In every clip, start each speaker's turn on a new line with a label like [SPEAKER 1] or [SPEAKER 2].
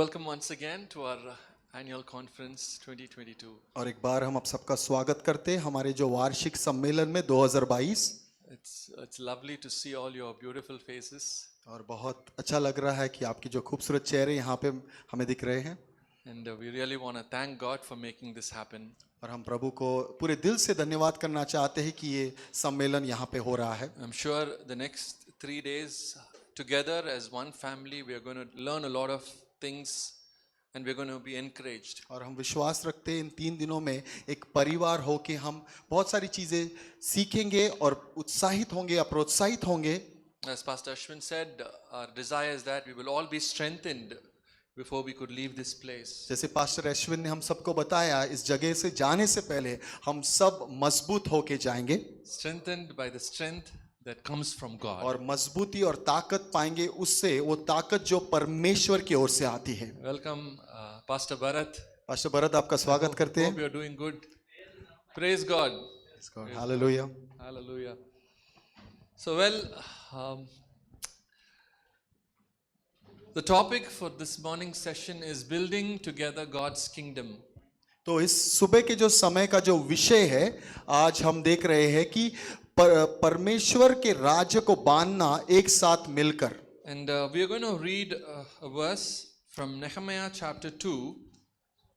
[SPEAKER 1] Welcome once again to our annual conference 2022.
[SPEAKER 2] और एक बार हम आप सबका स्वागत करते हैं हमारे जो वार्षिक सम्मेलन में 2022।
[SPEAKER 1] It's lovely to see all your beautiful faces.
[SPEAKER 2] और बहुत अच्छा लग रहा है कि आपकी जो खूबसूरत चेहरे यहाँ पे हमें दिख रहे हैं।
[SPEAKER 1] And we really want to thank God for making this happen.
[SPEAKER 2] और हम प्रभु को पूरे दिल से धन्यवाद करना चाहते हैं कि ये सम्मेलन यहाँ पे हो रहा है।
[SPEAKER 1] I'm sure the next 3 days together as one family we are going to learn a lot of things and we're going to be encouraged.
[SPEAKER 2] और हम विश्वास रखते हैं इन 3 दिनों में एक परिवार हो के हम बहुत सारी चीजें सीखेंगे और उत्साहित होंगे या प्रोत्साहित होंगे।
[SPEAKER 1] As Pastor Ashwin said, our desire is that we will all be strengthened before we could leave this place.
[SPEAKER 2] जैसे पास्टर अश्विन ने हम सबको बताया, इस जगह से जाने से पहले हम सब मजबूत होके जाएंगे।
[SPEAKER 1] Strengthened by the strength that comes from God.
[SPEAKER 2] और मजबूती और ताकत पाएंगे उससे, वो ताकत जो परमेश्वर की ओर से आती है।
[SPEAKER 1] Welcome, Pastor Bharat.
[SPEAKER 2] Pastor Bharat आपका स्वागत करते
[SPEAKER 1] Hope
[SPEAKER 2] हैं।
[SPEAKER 1] you are doing good. Praise God.
[SPEAKER 2] Hallelujah.
[SPEAKER 1] Hallelujah. So, well, the topic for this morning's session is building together God's kingdom.
[SPEAKER 2] तो इस सुबह के जो समय का जो विषय है, आज हम देख रहे हैं कि परमेश्वर के राज्य को बांधना एक साथ मिलकर।
[SPEAKER 1] And we are going to read a verse from Nehemiah chapter 2.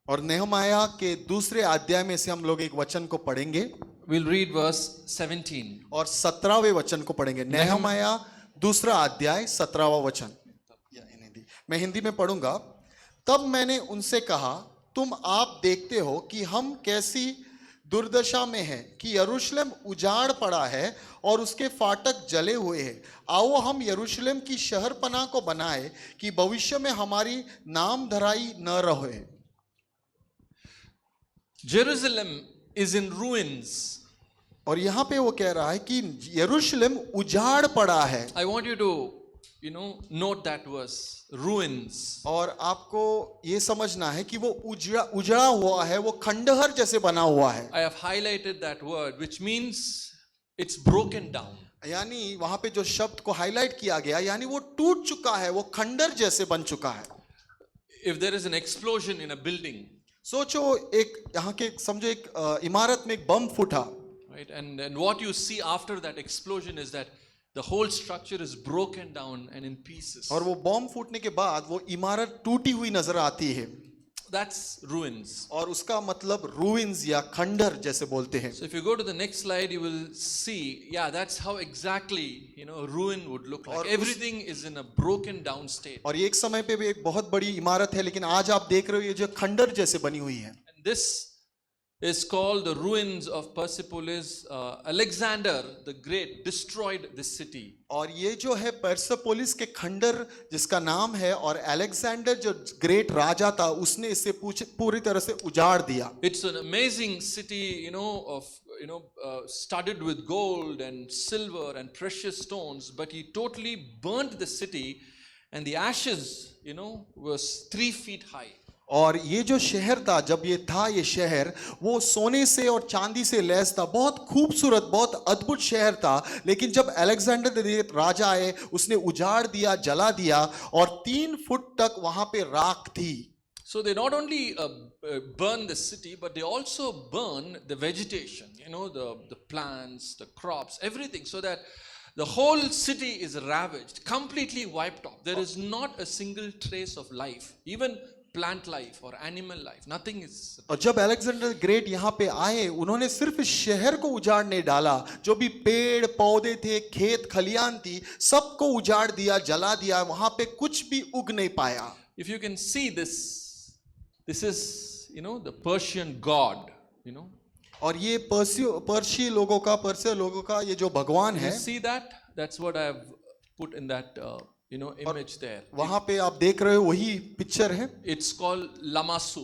[SPEAKER 2] और नेहमाया के दूसरे अध्याय में से हम लोग एक वचन को पढ़ेंगे।
[SPEAKER 1] We'll read verse 17.
[SPEAKER 2] और 17वें वचन को पढ़ेंगे। नेहमाया दूसरा अध्याय 17वां वचन। मैं हिंदी में पढ़ूंगा। तब मैंने उनसे कहा, तुम आप देखते हो कि हम कैसी दुर्दशा में हैं कि यरूशलेम उजाड़ पड़ा है और उसके फाटक जले हुए हैं। आओ हम यरूशलेम की शहरपनाह को बनाए कि भविष्य में हमारी नाम धराई न रहे।
[SPEAKER 1] Jerusalem is in ruins.
[SPEAKER 2] और यहाँ पे वो कह रहा है कि यरूशलेम उजाड़ पड़ा है।
[SPEAKER 1] I want you to, note that verse. Ruins.
[SPEAKER 2] और आपको ये समझना है कि वो उजड़ा हुआ है, वो खंडहर जैसे बना हुआ है।
[SPEAKER 1] I have highlighted that word, which means it's broken down.
[SPEAKER 2] यानी वहां पे जो शब्द को हाईलाइट किया गया, यानी वो टूट चुका है, वो खंडहर जैसे बन चुका है।
[SPEAKER 1] If there is an explosion in a building,
[SPEAKER 2] सोचो एक यहाँ के समझो एक इमारत में एक बम फूटा,
[SPEAKER 1] right? And what you see after that explosion is that the whole structure is broken down and in pieces.
[SPEAKER 2] और वो बम फूटने के बाद वो इमारत टूटी हुई नजर आती है।
[SPEAKER 1] That's ruins.
[SPEAKER 2] और उसका मतलब रूइंस या खंडहर जैसे बोलते हैं।
[SPEAKER 1] So if you go to the next slide, you will see, that's how exactly, ruin would look like. Everything is in a broken down state.
[SPEAKER 2] और ये एक समय पे भी एक बहुत बड़ी इमारत है, लेकिन आज आप देख रहे हो ये जो खंडहर जैसे बनी हुई है।
[SPEAKER 1] And this is called the ruins of Persepolis. Alexander the Great destroyed this city.
[SPEAKER 2] और ये जो है पर्सेपोलिस के खंडहर जिसका नाम है, और अलेक्जेंडर जो ग्रेट राजा था उसने इसे पूरी तरह से उजाड़ दिया।
[SPEAKER 1] It's an amazing city, studded with gold and silver and precious stones, but he totally burnt the city, and the ashes, was 3 feet high.
[SPEAKER 2] और ये जो शहर था, जब ये था ये शहर, वो सोने से और चांदी से लैस था, बहुत खूबसूरत, बहुत अद्भुत शहर था। लेकिन जब अलेक्जेंडर राजा आए, उसने उजाड़ दिया, जला दिया, और 3 फुट तक वहां पे राख थी।
[SPEAKER 1] So they not only burn the city, but they also burn the vegetation, the plants, the crops, everything, so that the whole city is ravaged, completely wiped off. There is not a single trace of life, even plant life or animal life, nothing is.
[SPEAKER 2] और जब Alexander great यहाँ पे आए, उन्होंने सिर्फ इस शहर को उजाड़ नहीं डाला, जो भी पेड़ पौधे थे, खेत खलियान थी, सबको उजाड़ दिया, जला दिया, वहां पे कुछ भी उग नहीं पाया।
[SPEAKER 1] If you can see this is, the Persian god,
[SPEAKER 2] और ये पर्शिय लोगों का ये जो भगवान
[SPEAKER 1] You
[SPEAKER 2] है,
[SPEAKER 1] see that? That's what I have put in that, image there.
[SPEAKER 2] वहां पे आप देख रहे हो वही पिक्चर है।
[SPEAKER 1] It's called Lamassu.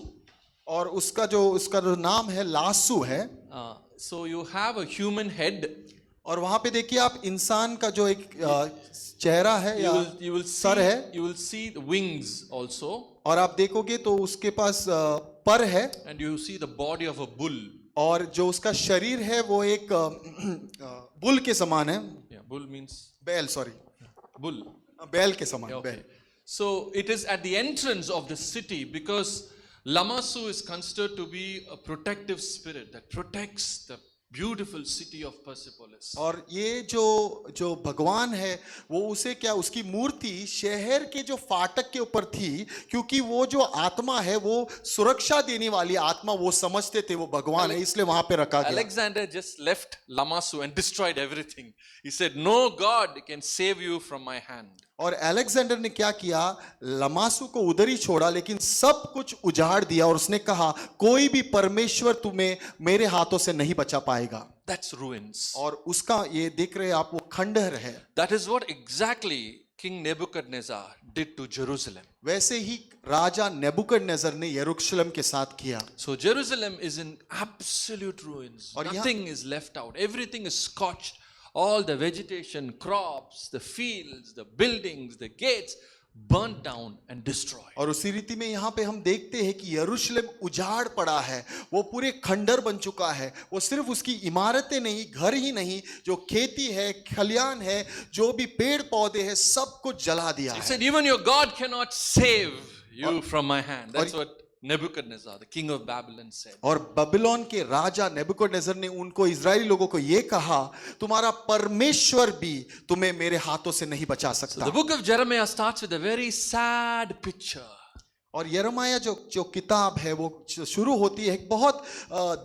[SPEAKER 2] और उसका जो नाम है लासू है।
[SPEAKER 1] So you have a human head.
[SPEAKER 2] और वहां पे देखिए आप इंसान का जो एक चेहरा है या
[SPEAKER 1] You will
[SPEAKER 2] सर है,
[SPEAKER 1] you will see the wings also.
[SPEAKER 2] और आप देखोगे तो उसके पास पर है,
[SPEAKER 1] And you see the body of a bull.
[SPEAKER 2] और जो उसका शरीर है वो एक बुल के समान है।
[SPEAKER 1] Yeah, bull means
[SPEAKER 2] बैल, सॉरी,
[SPEAKER 1] bull.
[SPEAKER 2] बैल के समान,
[SPEAKER 1] Okay.
[SPEAKER 2] बैल।
[SPEAKER 1] So it is at the entrance of the city because Lamassu is considered to be a protective spirit that protects the beautiful city of Persepolis.
[SPEAKER 2] और ये जो जो भगवान है वो उसे क्या उसकी मूर्ति शहर के जो फाटक के ऊपर थी, क्योंकि वो जो आत्मा है वो सुरक्षा देने वाली आत्मा, वो समझते थे वो भगवान है, इसलिए वहां पे रखा गया।
[SPEAKER 1] Alexander just left Lamassu and destroyed everything. He said, "No God can save you from my hand."
[SPEAKER 2] और अलेक्जेंडर ने क्या किया, लमासु को उधर ही छोड़ा, लेकिन सब कुछ उजाड़ दिया और उसने कहा कोई भी परमेश्वर तुम्हें मेरे हाथों से नहीं बचा पाएगा।
[SPEAKER 1] That's ruins.
[SPEAKER 2] और उसका ये देख रहे हैं आप, वो खंडहर है।
[SPEAKER 1] That is what exactly King Nebuchadnezzar did to Jerusalem.
[SPEAKER 2] वैसे ही राजा नेबुकदनेस्सर ने यरूशलेम के साथ किया।
[SPEAKER 1] So Jerusalem is in absolute ruins.
[SPEAKER 2] और
[SPEAKER 1] Nothing is left out. Everything is scorched. All the vegetation, crops, the fields, the buildings, the gates burnt down and destroyed.
[SPEAKER 2] और उसी रीति में यहाँ पे हम देखते हैं कि यरूशलेम उजाड़ पड़ा है, वो पूरे खंडर बन चुका है। वो सिर्फ उसकी इमारतें नहीं, घर ही नहीं, जो खेती है, खलियान है, जो भी पेड़ पौधे हैं, सब कुछ जला दिया
[SPEAKER 1] He
[SPEAKER 2] है।
[SPEAKER 1] said, even your God cannot save you from my hand. That's what Nebuchadnezzar, the king of Babylon, said.
[SPEAKER 2] और बबिलोन के राजा नेबुकदनेस्सर ने उनको, इजरायली लोगों को ये कहा, तुम्हारा परमेश्वर भी तुम्हें मेरे हाथों से नहीं बचा
[SPEAKER 1] So
[SPEAKER 2] सकता।
[SPEAKER 1] the book of Jeremiah starts with a very sad picture.
[SPEAKER 2] और यिर्मयाह जो किताब है वो शुरू होती है एक बहुत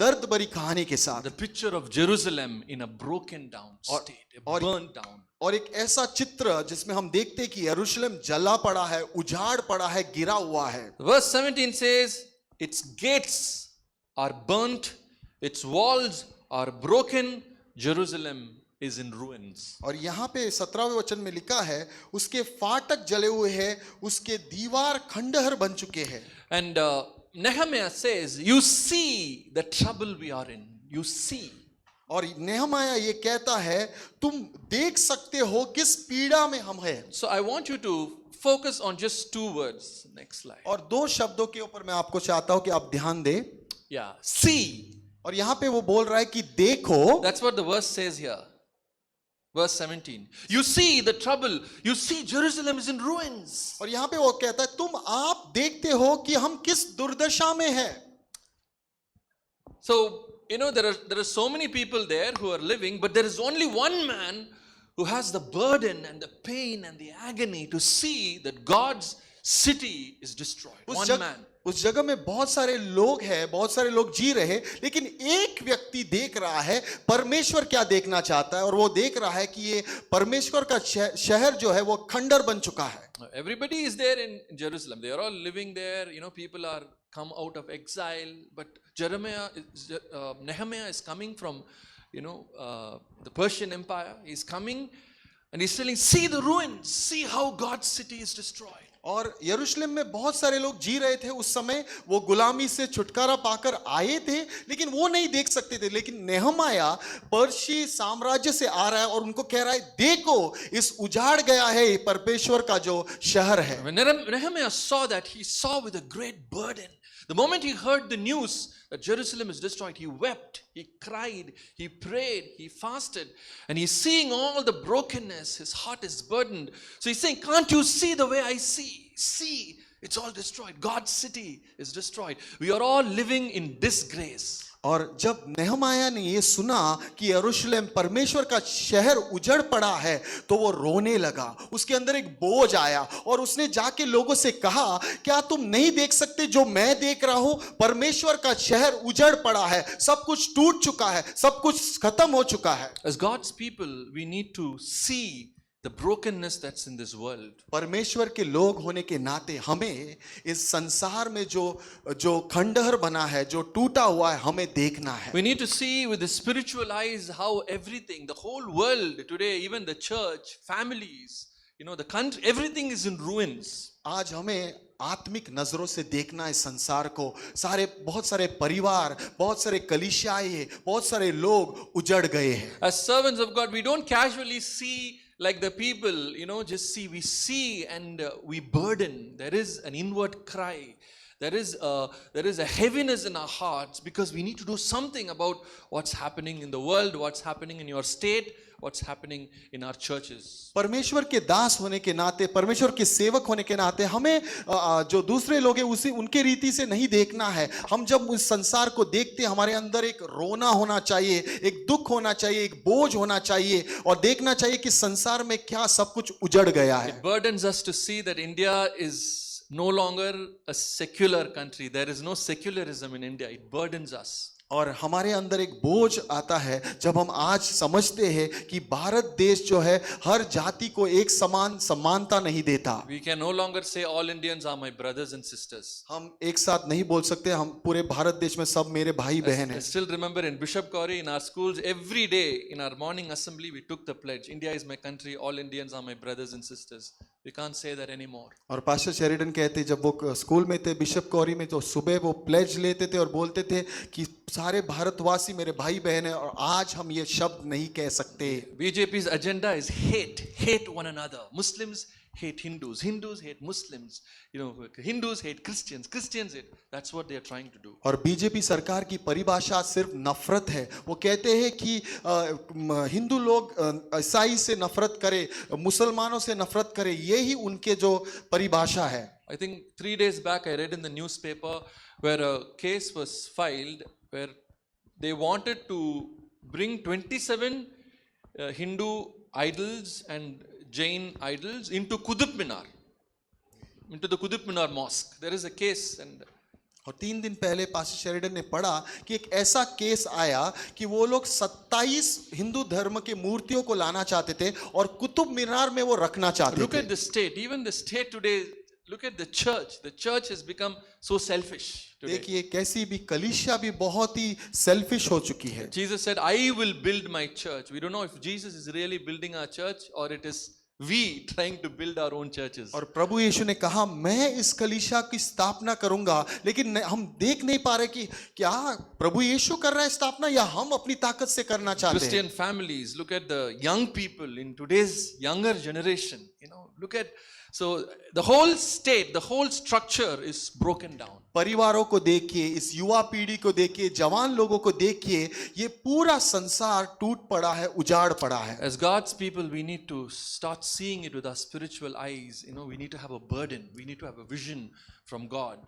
[SPEAKER 2] दर्द भरी कहानी के साथ।
[SPEAKER 1] The picture of Jerusalem in a broken down state, burnt down.
[SPEAKER 2] और एक ऐसा चित्र जिसमें हम देखते हैं कि यरूशलेम जला पड़ा है, उजाड़ पड़ा है, गिरा हुआ है।
[SPEAKER 1] Verse 17 says, its gates are burnt, its walls are broken, Jerusalem is in ruins.
[SPEAKER 2] और यहाँ पे 17वें वचन में लिखा है, उसके फाटक जले हुए हैं, उसके दीवार खंडहर बन चुके हैं।
[SPEAKER 1] And Nehemiah says, you see the trouble we are in. You see.
[SPEAKER 2] और नेहमाया ये कहता है, तुम देख सकते हो किस पीड़ा में हम हैं।
[SPEAKER 1] So I want you to focus on just two words. Next slide.
[SPEAKER 2] और दो शब्दों के ऊपर मैं आपको चाहता हूं कि आप ध्यान दें।
[SPEAKER 1] Yeah, see.
[SPEAKER 2] और यहाँ पे वो बोल रहा है कि देखो।
[SPEAKER 1] That's what the verse says here. Verse 17. You see the trouble. You see Jerusalem is in ruins.
[SPEAKER 2] और यहाँ पे वो कहता है, तुम आप देखते हो कि हम किस दुर्दशा में हैं।
[SPEAKER 1] So, you know, there are so many people there who are living, but there is only one man who has the burden and the pain and the agony to see that God's city is destroyed. One man.
[SPEAKER 2] उस जगह में बहुत सारे लोग हैं, बहुत सारे लोग जी रहे, लेकिन एक व्यक्ति देख रहा है परमेश्वर क्या देखना चाहता है, और वो देख रहा है कि ये परमेश्वर का शहर जो है वो खंडर बन चुका है।
[SPEAKER 1] Everybody is there in Jerusalem. They are all living there. You know, people are come out of exile. But Nehemiah is coming from, the Persian Empire. He's coming and he's telling, see the ruins. See how God's city is destroyed.
[SPEAKER 2] और यरूशलेम में बहुत सारे लोग जी रहे थे उस समय, वो गुलामी से छुटकारा पाकर आए थे, लेकिन वो नहीं देख सकते थे। लेकिन नेहमाया पर्शी साम्राज्य से आ रहा है और उनको कह रहा है, देखो इस उजाड़ गया है परमेश्वर का जो शहर है।
[SPEAKER 1] When Nehemiah saw that, he saw with a great burden. The moment he heard the news that Jerusalem is destroyed, he wept, he cried, he prayed, he fasted, and he's seeing all the brokenness. His heart is burdened. So he's saying, can't you see the way I see? See, it's all destroyed. God's city is destroyed. We are all living in disgrace.
[SPEAKER 2] और जब नेहमाया ने ये सुना कि यरूशलेम परमेश्वर का शहर उजड़ पड़ा है, तो वो रोने लगा। उसके अंदर एक बोझ आया और उसने जाके लोगों से कहा, क्या तुम नहीं देख सकते जो मैं देख रहा हूं? परमेश्वर का शहर उजड़ पड़ा है, सब कुछ टूट चुका है, सब कुछ खत्म हो चुका है।
[SPEAKER 1] As God's people, we need to see the brokenness that's in this world.
[SPEAKER 2] परमेश्वर के लोग होने के नाते हमें इस संसार में जो खंडहर बना है, जो टूटा हुआ है, हमें देखना है।
[SPEAKER 1] We need to see with the spiritual eyes how everything, the whole world today, even the church, families, the country, everything is in ruins.
[SPEAKER 2] आज हमें आत्मिक नजरों से देखना है संसार को। बहुत सारे परिवार, बहुत सारे कलीसियाएं, बहुत सारे लोग उजड़ गए हैं।
[SPEAKER 1] As servants of God, we don't casually see like the people, we see and we burden. There is an inward cry there is a heaviness in our hearts because we need to do something about what's happening in the world, what's happening in your state, what's happening in our churches.
[SPEAKER 2] परमेश्वर के दास होने के नाते, परमेश्वर के सेवक होने के नाते हमें जो दूसरे लोग हैं उसी उनके रीति से नहीं देखना है। हम जब उस संसार को देखते हैं हमारे अंदर एक रोना होना चाहिए, एक दुख होना चाहिए, एक बोझ होना चाहिए और देखना चाहिए कि संसार में क्या सब कुछ उजड़ गया है।
[SPEAKER 1] It burdens us to see that India is no longer a secular country. There is no secularism in India. It burdens us.
[SPEAKER 2] और हमारे अंदर एक बोझ आता है जब हम आज समझते हैं कि भारत देश जो है हर जाति को एक समान समानता नहीं देता।
[SPEAKER 1] We can no longer say all Indians are my brothers and sisters.
[SPEAKER 2] हम एक साथ नहीं बोल सकते हम पूरे भारत देश में सब मेरे भाई बहन
[SPEAKER 1] I
[SPEAKER 2] हैं।
[SPEAKER 1] still remember in Bishop Corey, in our schools, every day in our morning assembly, we took the pledge. India is my country. All Indians are my brothers and sisters. We can't say that anymore.
[SPEAKER 2] और pastor Sheridan कहते जब वो school में थे bishop कौरी में तो सुबह वो प्लेज लेते थे और बोलते थे कि सारे भारतवासी मेरे भाई बहन हैं और आज हम ये शब्द नहीं कह सकते।
[SPEAKER 1] BJP's agenda is hate one another. Muslims hate Hindus, Hindus hate Muslims, Hindus hate Christians, Christians hate. That's what they are trying to do.
[SPEAKER 2] और बीजेपी सरकार की परिभाषा सिर्फ नफरत है। वो कहते हैं कि हिंदू लोग ईसाई से नफरत करे, मुसलमानों से नफरत करे, यही उनके जो परिभाषा है।
[SPEAKER 1] I think 3 days back I read in the newspaper where a case was filed where they wanted to bring 27 Hindu idols and Jain idols into Qutub Minar, into the Qutub Minar mosque. There is a case and
[SPEAKER 2] और 3 दिन पहले pastor Sheridan ने पढ़ा कि एक ऐसा case आया कि वो लोग 27 हिंदू धर्म के मूर्तियों को लाना चाहते थे और कुतुब मीनार में वो रखना चाहते
[SPEAKER 1] look
[SPEAKER 2] थे।
[SPEAKER 1] at the state, even the state today, look at the church. The church has become so selfish today.
[SPEAKER 2] देखिए कैसी भी कलीसिया भी बहुत ही सेल्फिश हो चुकी है।
[SPEAKER 1] Jesus said, I will build my church. We don't know if Jesus is really building our church or it is we trying to build our own churches.
[SPEAKER 2] और प्रभु यीशु ने कहा मैं इस कलीसिया की स्थापना करूंगा, लेकिन हम देख नहीं पा रहे कि क्या प्रभु यीशु कर रहा है स्थापना या हम अपनी ताकत से करना चाहते हैं।
[SPEAKER 1] Christian families, look at the young people in today's younger generation, look at, so the whole state, the whole structure is broken down.
[SPEAKER 2] परिवारों को देखिए, इस युवा पीढ़ी को देखिए, जवान लोगों को देखिए, ये पूरा संसार टूट पड़ा है, उजाड़ पड़ा है।
[SPEAKER 1] As God's people, we need to start seeing it with our spiritual eyes. We need to have a burden. We need to have a vision from God.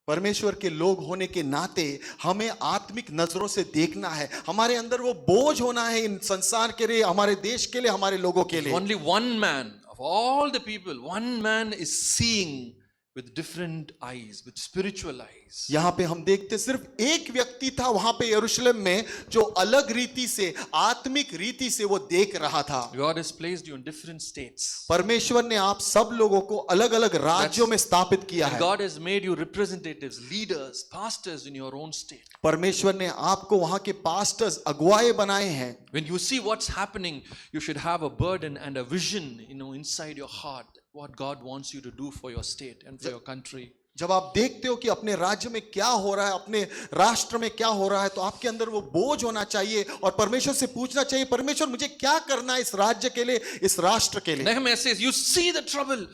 [SPEAKER 2] परमेश्वर के लोग होने के नाते हमें आत्मिक नजरों से देखना है। हमारे अंदर वो बोझ होना है इन संसार के लिए, हमारे देश के लिए, हमारे लोगों के लिए।
[SPEAKER 1] Only one man of all the people, one man is seeing with different eyes, with spiritual eyes.
[SPEAKER 2] यहाँ पे हम देखते सिर्फ एक व्यक्ति था वहां पे यरूशलेम में जो अलग रीति से, आत्मिक रीति से वो देख रहा था।
[SPEAKER 1] God has placed you in different states.
[SPEAKER 2] परमेश्वर ने आप सब लोगों को अलग अलग राज्यों में स्थापित किया
[SPEAKER 1] And
[SPEAKER 2] है।
[SPEAKER 1] God has made you representatives, leaders, pastors in your own state.
[SPEAKER 2] परमेश्वर ने आपको वहां के पास्टर्स, अगुवाए बनाए हैं।
[SPEAKER 1] When you see what's happening, you should have a burden and a vision, inside your heart, what God wants you to do for your state and for your country.
[SPEAKER 2] जब आप देखते हो कि अपने राज्य में क्या हो रहा है, अपने राष्ट्र में क्या हो रहा है, तो आपके अंदर वो बोझ होना चाहिए और परमेश्वर से पूछना चाहिए, परमेश्वर मुझे क्या करना है इस राज्य के लिए, इस राष्ट्र के लिए।
[SPEAKER 1] Nehemiah says, you see the trouble.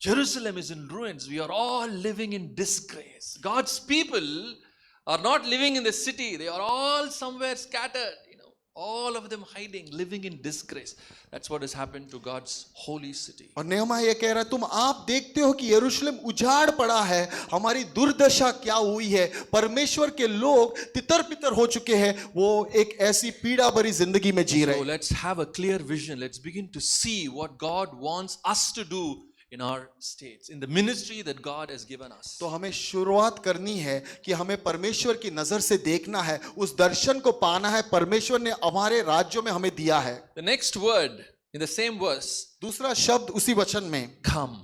[SPEAKER 1] Jerusalem is in ruins. We are all living in disgrace. God's people are not living in the city. They are all somewhere scattered. All of them hiding, living in disgrace. That's what has happened to God's holy city.
[SPEAKER 2] और नेहमाया ये कह रहा है, तुम आप देखते हो कि यरूशलेम उजाड़ पड़ा है, हमारी दुर्दशा क्या हुई है, परमेश्वर के लोग तितर बितर हो चुके हैं, वो एक ऐसी पीड़ा भरी जिंदगी में जी रहे
[SPEAKER 1] So
[SPEAKER 2] हैं।
[SPEAKER 1] let's have a clear vision. Let's begin to see what God wants us to do in our states, in the ministry that God has given us.
[SPEAKER 2] तो हमें शुरुआत करनी है कि हमें परमेश्वर की नजर से देखना है, उस दर्शन को पाना है परमेश्वर ने हमारे राज्यों में हमें दिया है।
[SPEAKER 1] The next word in the same verse,
[SPEAKER 2] दूसरा शब्द उसी वचन में,
[SPEAKER 1] come.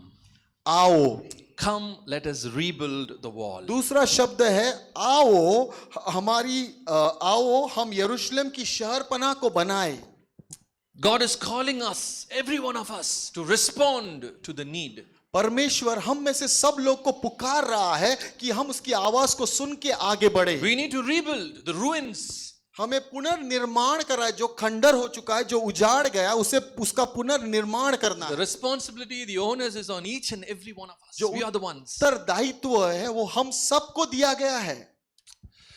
[SPEAKER 2] आओ।
[SPEAKER 1] Come, let us rebuild the wall.
[SPEAKER 2] दूसरा शब्द है आओ, आओ हम यरूशलेम की शहरपनाह को बनाए।
[SPEAKER 1] God is calling us, every one of us, to respond to the need.
[SPEAKER 2] परमेश्वर हम में से सब लोग को पुकार रहा है कि हम उसकी आवाज को सुन के आगे बढ़े।
[SPEAKER 1] We need to rebuild the ruins.
[SPEAKER 2] हमें पुनर्निर्माण करना है, जो खंडर हो चुका है, जो उजाड़ गया, उसे उसका पुनर्निर्माण करना
[SPEAKER 1] The
[SPEAKER 2] है।
[SPEAKER 1] responsibility, the onus is on each and every one of us.
[SPEAKER 2] जो
[SPEAKER 1] We are the ones.
[SPEAKER 2] उत्तरदायित्व है वो हम सबको दिया गया है।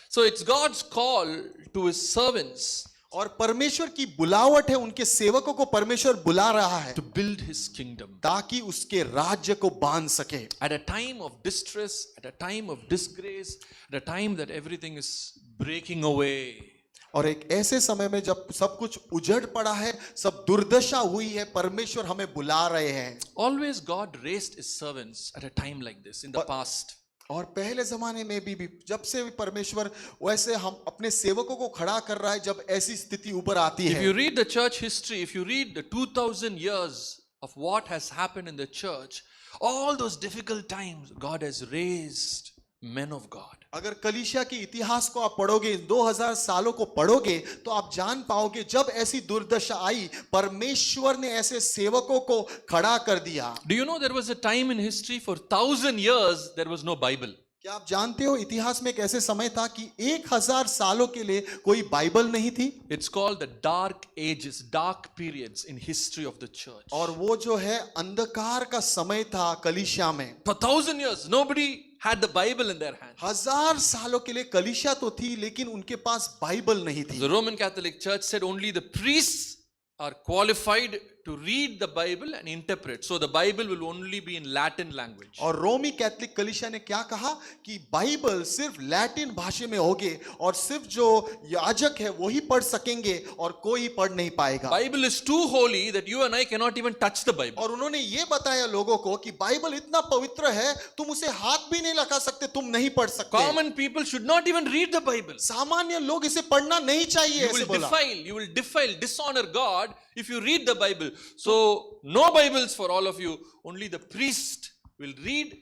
[SPEAKER 1] So it's God's call to his servants
[SPEAKER 2] और परमेश्वर की बुलावट है, उनके सेवकों को परमेश्वर बुला रहा है
[SPEAKER 1] to build his kingdom.
[SPEAKER 2] ताकि उसके राज्य को बांध सके।
[SPEAKER 1] At a time of distress, at a time of disgrace, at a time that everything is breaking away,
[SPEAKER 2] और एक ऐसे समय में जब सब कुछ उजड़ पड़ा है, सब दुर्दशा हुई है, परमेश्वर हमें बुला रहे हैं।
[SPEAKER 1] always God raised his servants at a time like this in the past.
[SPEAKER 2] और पहले जमाने में भी जब से भी परमेश्वर वैसे हम अपने सेवकों को खड़ा कर रहा है जब ऐसी स्थिति ऊपर आती
[SPEAKER 1] If
[SPEAKER 2] है।
[SPEAKER 1] you read the church history, if you read the 2000 years of what has happened in the church, all those difficult times, God has raised men of God.
[SPEAKER 2] अगर कलीसिया के इतिहास को आप पढ़ोगे, 2000 सालों को पढ़ोगे, तो आप जान पाओगे जब ऐसी दुर्दशा आई, परमेश्वर ने ऐसे सेवकों को खड़ा कर दिया।
[SPEAKER 1] Do you know there was a time in history for 1000 years there was no Bible?
[SPEAKER 2] क्या आप जानते हो इतिहास में एक ऐसे समय था कि 1000 सालों के लिए कोई बाइबल नहीं थी?
[SPEAKER 1] It's called the dark ages, dark periods in history of the church.
[SPEAKER 2] और वो जो है अंधकार का समय था कलीसिया में।
[SPEAKER 1] For 1000 years, nobody had the Bible in their hand.
[SPEAKER 2] 1000 सालों के लिए कलीसिया तो थी, लेकिन उनके पास बाइबल नहीं थी।
[SPEAKER 1] The Roman Catholic Church said only the priests are qualified to read the Bible and interpret. So the Bible will only be in Latin language.
[SPEAKER 2] और रोमी कैथलिक कलीसिया ने क्या कहा कि बाइबल सिर्फ लैटिन भाषा में होगी और सिर्फ जो याजक है वही पढ़ सकेंगे और कोई पढ़ नहीं पाएगा।
[SPEAKER 1] Bible is too holy that you and I cannot even touch the Bible.
[SPEAKER 2] और उन्होंने ये बताया लोगों को कि बाइबल इतना पवित्र है, तुम उसे हाथ भी नहीं लगा सकते, तुम नहीं पढ़ सकते।
[SPEAKER 1] Common people should not even read the Bible.
[SPEAKER 2] सामान्य लोग इसे पढ़ना नहीं चाहिए, ऐसे बोला।
[SPEAKER 1] You will defile, dishonor God if you read the Bible. So no Bibles for all of you. Only the priest will read.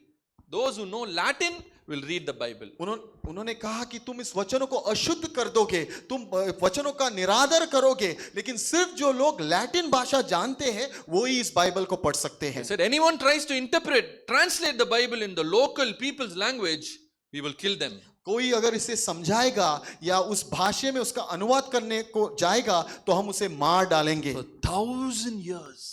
[SPEAKER 1] Those who know Latin will read the Bible.
[SPEAKER 2] उन्होंने कहा कि तुम इस वचनों को अशुद्ध कर दोगे, तुम वचनों का निरादर करोगे, लेकिन सिर्फ जो लोग लैटिन भाषा जानते हैं वो ही इस बाइबल को पढ़ सकते हैं।
[SPEAKER 1] He said anyone tries to interpret, translate the Bible in the local people's language, we will kill them.
[SPEAKER 2] कोई अगर इसे समझाएगा या उस भाषा में उसका अनुवाद करने को जाएगा तो हम उसे मार डालेंगे।
[SPEAKER 1] For 1000 years,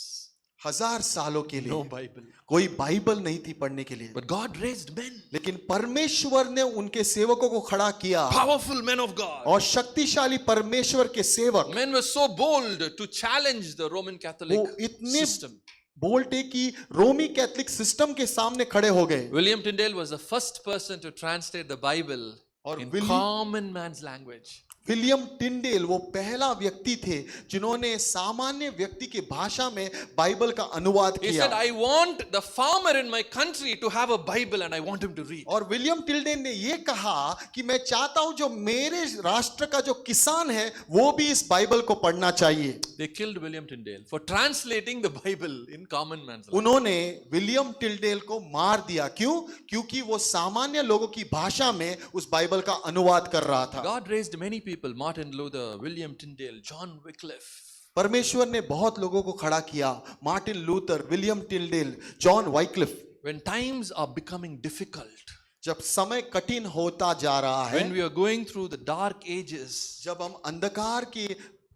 [SPEAKER 2] 1000 सालों के लिए
[SPEAKER 1] no Bible.
[SPEAKER 2] कोई बाइबल नहीं थी पढ़ने के लिए।
[SPEAKER 1] But God raised men,
[SPEAKER 2] लेकिन परमेश्वर ने उनके सेवकों को खड़ा किया,
[SPEAKER 1] powerful men of God.
[SPEAKER 2] और शक्तिशाली परमेश्वर के सेवक।
[SPEAKER 1] Men were so bold to challenge the Roman Catholic
[SPEAKER 2] वो इतने
[SPEAKER 1] system.
[SPEAKER 2] बोल्टे की रोमी कैथलिक सिस्टम के सामने खड़े हो गए।
[SPEAKER 1] William Tyndale was the first person to translate the Bible
[SPEAKER 2] और
[SPEAKER 1] in common man's language.
[SPEAKER 2] William Tyndale वो पहला व्यक्ति थे जिन्होंने सामान्य व्यक्ति की भाषा में बाइबल का अनुवाद
[SPEAKER 1] He
[SPEAKER 2] किया।
[SPEAKER 1] said, I want the farmer in my country to have a Bible and I want him to read.
[SPEAKER 2] और विलियम टिंडेल ने ये कहा कि मैं चाहता हूं जो मेरे राष्ट्र का जो किसान है वो भी इस बाइबल को पढ़ना चाहिए।
[SPEAKER 1] They killed William Tyndale for translating the Bible in common man's language.
[SPEAKER 2] उन्होंने विलियम टिंडेल को मार दिया। क्यों? क्योंकि वो सामान्य लोगों की भाषा में उस बाइबल का अनुवाद कर रहा था।
[SPEAKER 1] God raised many people, Martin Luther, William Tyndale, John Wycliffe.
[SPEAKER 2] परमेश्वर ने बहुत लोगों को खड़ा किया, Martin Luther, William Tyndale, John Wycliffe.
[SPEAKER 1] When times are becoming difficult,
[SPEAKER 2] जब समय कठिन होता जा रहा है,
[SPEAKER 1] when we are going through the dark ages,
[SPEAKER 2] जब हम अंधकार के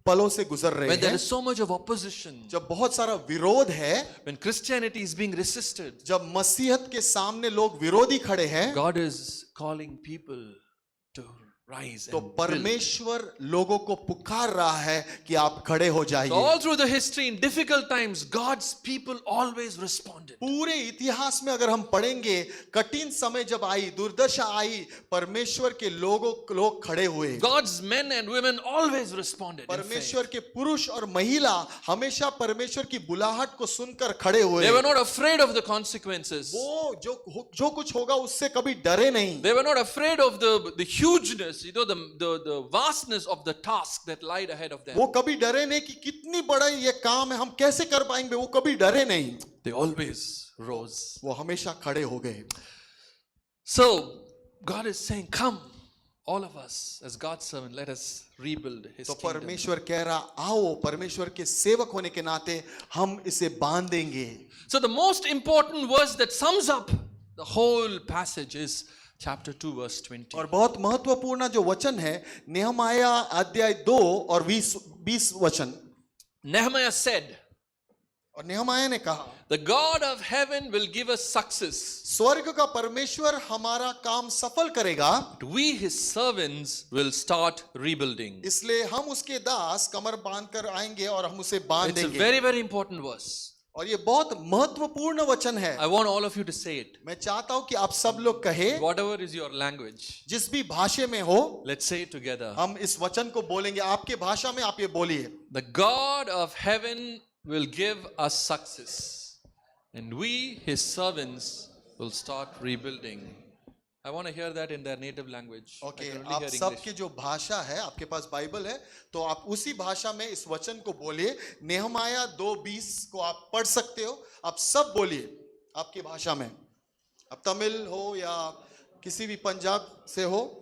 [SPEAKER 2] पलों से गुजर रहे
[SPEAKER 1] when there
[SPEAKER 2] हैं,
[SPEAKER 1] is so much of opposition,
[SPEAKER 2] जब बहुत सारा विरोध है,
[SPEAKER 1] when Christianity is being resisted,
[SPEAKER 2] जब मसीहत के सामने लोग विरोधी खड़े हैं,
[SPEAKER 1] God is calling people to rise
[SPEAKER 2] तो
[SPEAKER 1] and build.
[SPEAKER 2] परमेश्वर लोगों को पुकार रहा है कि आप खड़े हो
[SPEAKER 1] So
[SPEAKER 2] जाइए।
[SPEAKER 1] all through the history, in difficult times, God's people always responded.
[SPEAKER 2] पूरे इतिहास में अगर हम पढ़ेंगे, कठिन समय जब आई, दुर्दशा आई, परमेश्वर के लोग खड़े हुए।
[SPEAKER 1] God's men and women always responded. in faith.
[SPEAKER 2] परमेश्वर के पुरुष और महिला हमेशा परमेश्वर की बुलाहट को सुनकर खड़े हुए।
[SPEAKER 1] They were not afraid of the consequences.
[SPEAKER 2] वो जो कुछ होगा उससे कभी डरे नहीं।
[SPEAKER 1] They were not afraid of the hugeness, the vastness of the task that lied ahead of them.
[SPEAKER 2] वो कभी डरे नहीं कि कितनी बड़ा ये काम है, हम कैसे कर पाएंगे, वो कभी डरे नहीं।
[SPEAKER 1] They always rose.
[SPEAKER 2] वो हमेशा खड़े हो गए।
[SPEAKER 1] So God is saying, come, all of us as God's servant, let us rebuild His
[SPEAKER 2] तो
[SPEAKER 1] kingdom.
[SPEAKER 2] परमेश्वर कह रहा, आओ परमेश्वर के सेवक होने के नाते हम इसे बांधेंगे।
[SPEAKER 1] So the most important verse that sums up the whole passage is chapter 2, verse 20.
[SPEAKER 2] और बहुत महत्वपूर्ण जो वचन है नेहमाया अध्याय 2 और 20 वचन।
[SPEAKER 1] Nehemiah said,
[SPEAKER 2] और नेहमाया ने कहा,
[SPEAKER 1] the God of heaven will give us success.
[SPEAKER 2] स्वर्ग का परमेश्वर हमारा काम सफल करेगा,
[SPEAKER 1] We, his servants, will start rebuilding.
[SPEAKER 2] इसलिए हम उसके दास कमर बांध कर आएंगे और हम उसे बांध
[SPEAKER 1] It's a
[SPEAKER 2] देंगे।
[SPEAKER 1] very, very important verse.
[SPEAKER 2] और ये बहुत महत्वपूर्ण वचन है।
[SPEAKER 1] I want all of you to say it.
[SPEAKER 2] मैं चाहता हूं कि आप सब लोग कहे,
[SPEAKER 1] Whatever is your language,
[SPEAKER 2] जिस भी भाषा में हो,
[SPEAKER 1] let's say it together.
[SPEAKER 2] हम इस वचन को बोलेंगे। आपके भाषा में आप ये बोलिए,
[SPEAKER 1] The God of heaven will give us success, and we, his servants, will start rebuilding. I want to hear that in their native language.
[SPEAKER 2] Okay
[SPEAKER 1] I can only
[SPEAKER 2] आप
[SPEAKER 1] hear
[SPEAKER 2] सब
[SPEAKER 1] English.
[SPEAKER 2] की जो भाषा है, आपके पास बाइबल है तो आप उसी भाषा में इस वचन को बोलिए। नेहमाया 2:20 को आप पढ़ सकते हो, आप सब बोलिए आपकी भाषा में। अब तमिल हो या किसी भी पंजाब से हो।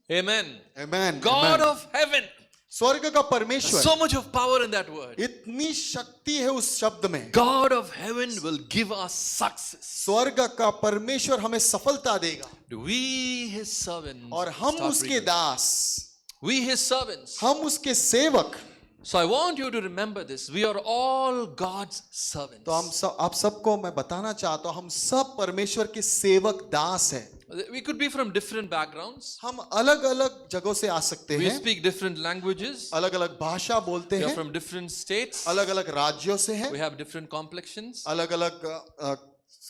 [SPEAKER 1] Amen.
[SPEAKER 2] Amen.
[SPEAKER 1] God of heaven.
[SPEAKER 2] स्वर्ग का परमेश्वर,
[SPEAKER 1] So much of power in that word.
[SPEAKER 2] इतनी शक्ति है उस शब्द में।
[SPEAKER 1] God of heaven will give us success.
[SPEAKER 2] स्वर्ग का परमेश्वर हमें सफलता देगा
[SPEAKER 1] We, his servants,
[SPEAKER 2] और हम
[SPEAKER 1] start
[SPEAKER 2] उसके
[SPEAKER 1] rebuilding.
[SPEAKER 2] Das,
[SPEAKER 1] We, his servants.
[SPEAKER 2] हम उसके सेवक।
[SPEAKER 1] So I want you to remember this. We are all God's servants.
[SPEAKER 2] तो हम सब, आप सबको मैं बताना चाहता हूं, हम सब परमेश्वर के सेवक दास हैं।
[SPEAKER 1] We could be from different backgrounds.
[SPEAKER 2] हम अलग अलग जगहों से आ सकते
[SPEAKER 1] We
[SPEAKER 2] हैं,
[SPEAKER 1] speak different languages.
[SPEAKER 2] अलग अलग भाषा बोलते
[SPEAKER 1] We are
[SPEAKER 2] हैं,
[SPEAKER 1] from different states.
[SPEAKER 2] अलग अलग राज्यों से हैं,
[SPEAKER 1] We have different complexions.
[SPEAKER 2] अलग अलग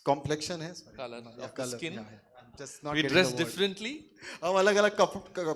[SPEAKER 2] कॉम्प्लेक्शन है,
[SPEAKER 1] Color of
[SPEAKER 2] Color,
[SPEAKER 1] skin.
[SPEAKER 2] yeah, yeah. I'm just not
[SPEAKER 1] We
[SPEAKER 2] getting
[SPEAKER 1] dress
[SPEAKER 2] the word.
[SPEAKER 1] differently.
[SPEAKER 2] हम अलग अलग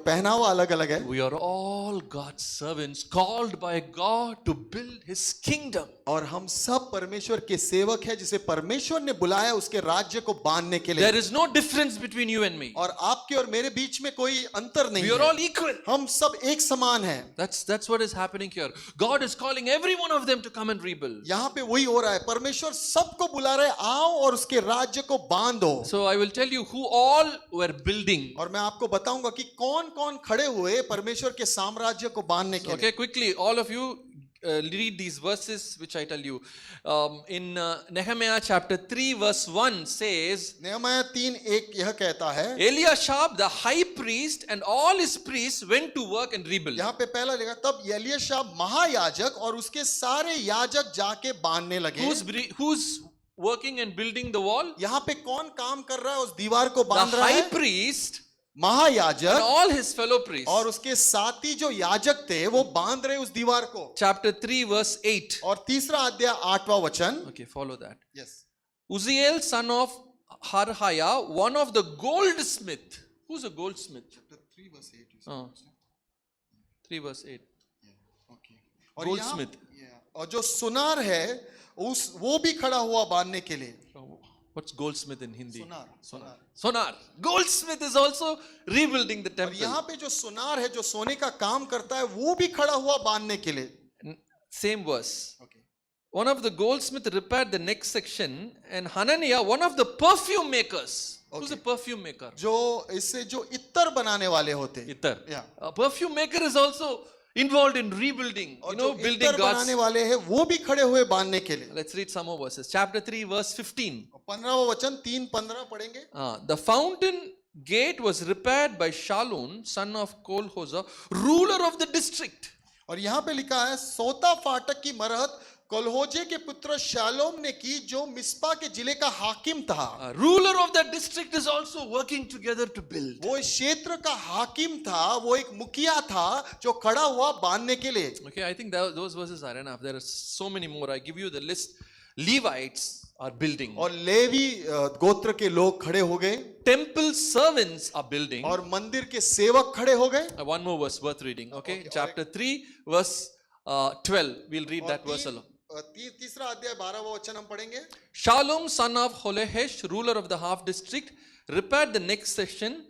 [SPEAKER 2] पहनावा अलग अलग है।
[SPEAKER 1] We are all God's servants called by God to build his kingdom.
[SPEAKER 2] और हम सब परमेश्वर के सेवक हैं जिसे परमेश्वर ने बुलाया उसके राज्य को बांधने के
[SPEAKER 1] There
[SPEAKER 2] लिए।
[SPEAKER 1] is no difference between you and me.
[SPEAKER 2] और आपके और मेरे बीच में कोई अंतर नहीं
[SPEAKER 1] We are
[SPEAKER 2] है,
[SPEAKER 1] all equal.
[SPEAKER 2] हम सब एक समान हैं।
[SPEAKER 1] That's what is happening here. God is calling every one of them to come and rebuild.
[SPEAKER 2] यहाँ पे वही हो रहा है, परमेश्वर सबको बुला रहे, आओ और उसके राज्य को बांधो।
[SPEAKER 1] So I will tell you who all were building.
[SPEAKER 2] और मैं आपको बताऊंगा कि कौन कौन खड़े हुए परमेश्वर के साम्राज्य को बांधने के लिए।
[SPEAKER 1] Okay, quickly, all of you read these verses which I tell you. In Nehemiah chapter 3 verse 1 says,
[SPEAKER 2] नेहमाया 3:1 यह कहता है,
[SPEAKER 1] Eliashab the high priest and all his priests went to work and rebuild.
[SPEAKER 2] यहाँ पे पहला लिखा, तब एलीशाब महायाजक और उसके सारे याजक जाके बांधने लगे।
[SPEAKER 1] Who's working and building the wall?
[SPEAKER 2] यहाँ पे कौन काम कर रहा है, उस दीवार को
[SPEAKER 1] The
[SPEAKER 2] बांध रहा
[SPEAKER 1] high
[SPEAKER 2] है?
[SPEAKER 1] priest and
[SPEAKER 2] महायाजक
[SPEAKER 1] all his fellow priests.
[SPEAKER 2] और उसके साथी जो याजक थे वो बांध रहे उस दीवार को।
[SPEAKER 1] Chapter 3 verse 8.
[SPEAKER 2] और तीसरा अध्याय 8वां वचन।
[SPEAKER 1] Okay, follow that.
[SPEAKER 2] Yes,
[SPEAKER 1] Uzziel son of Harhaya, one of the goldsmith. Who's a goldsmith? 3 verse 8.
[SPEAKER 2] और
[SPEAKER 1] Goldsmith.
[SPEAKER 2] और जो सुनार है उस वो भी खड़ा हुआ बांधने के लिए।
[SPEAKER 1] What's goldsmith in Hindi?
[SPEAKER 2] सुनार।
[SPEAKER 1] Sonar. Goldsmith is also rebuilding the
[SPEAKER 2] और
[SPEAKER 1] temple.
[SPEAKER 2] यहाँ पे जो सुनार है जो सोने का काम करता है वो भी खड़ा हुआ बांधने के लिए।
[SPEAKER 1] Same verse. One of the goldsmith repaired the next section, and Hananiah, one of the perfume makers. Who's a perfume maker?
[SPEAKER 2] जो इससे जो इत्र बनाने वाले होते हैं,
[SPEAKER 1] Ittar.
[SPEAKER 2] Yeah.
[SPEAKER 1] A perfume maker is also involved in rebuilding.
[SPEAKER 2] और
[SPEAKER 1] You
[SPEAKER 2] जो
[SPEAKER 1] know, building
[SPEAKER 2] इत्र बनाने
[SPEAKER 1] God's.
[SPEAKER 2] वाले हैं वो भी खड़े हुए बांधने के लिए।
[SPEAKER 1] Let's read some more verses. Chapter 3, verse 15.
[SPEAKER 2] 15वां वचन 3:15 पढ़ेंगे।
[SPEAKER 1] The fountain gate was repaired by Shalom, son of Kolhoza, ruler of the district.
[SPEAKER 2] और यहाँ पे लिखा है, सोता फाटक की मरहत कोल्होजे के पुत्र शालोम ने की जो मिस्पा के जिले का हाकिम था।
[SPEAKER 1] Ruler of that district is also working together to build.
[SPEAKER 2] वो इस क्षेत्र का हाकिम था, वो एक मुखिया था जो खड़ा हुआ बांधने के लिए।
[SPEAKER 1] Okay, I think those verses are enough. There are so many more. I give you the list. Levites are building.
[SPEAKER 2] और लेवी गोत्र के लोग खड़े हो गए
[SPEAKER 1] Temple servants are building.
[SPEAKER 2] और मंदिर के सेवक खड़े हो गए।
[SPEAKER 1] One more verse worth reading. Okay,
[SPEAKER 2] Okay,
[SPEAKER 1] chapter 3, verse 12. We'll read that verse alone.
[SPEAKER 2] तीसरा अध्याय 12वां वचन हम पढ़ेंगे।
[SPEAKER 1] Shalom, son of Holehesh, ruler of the half district, repaired the next section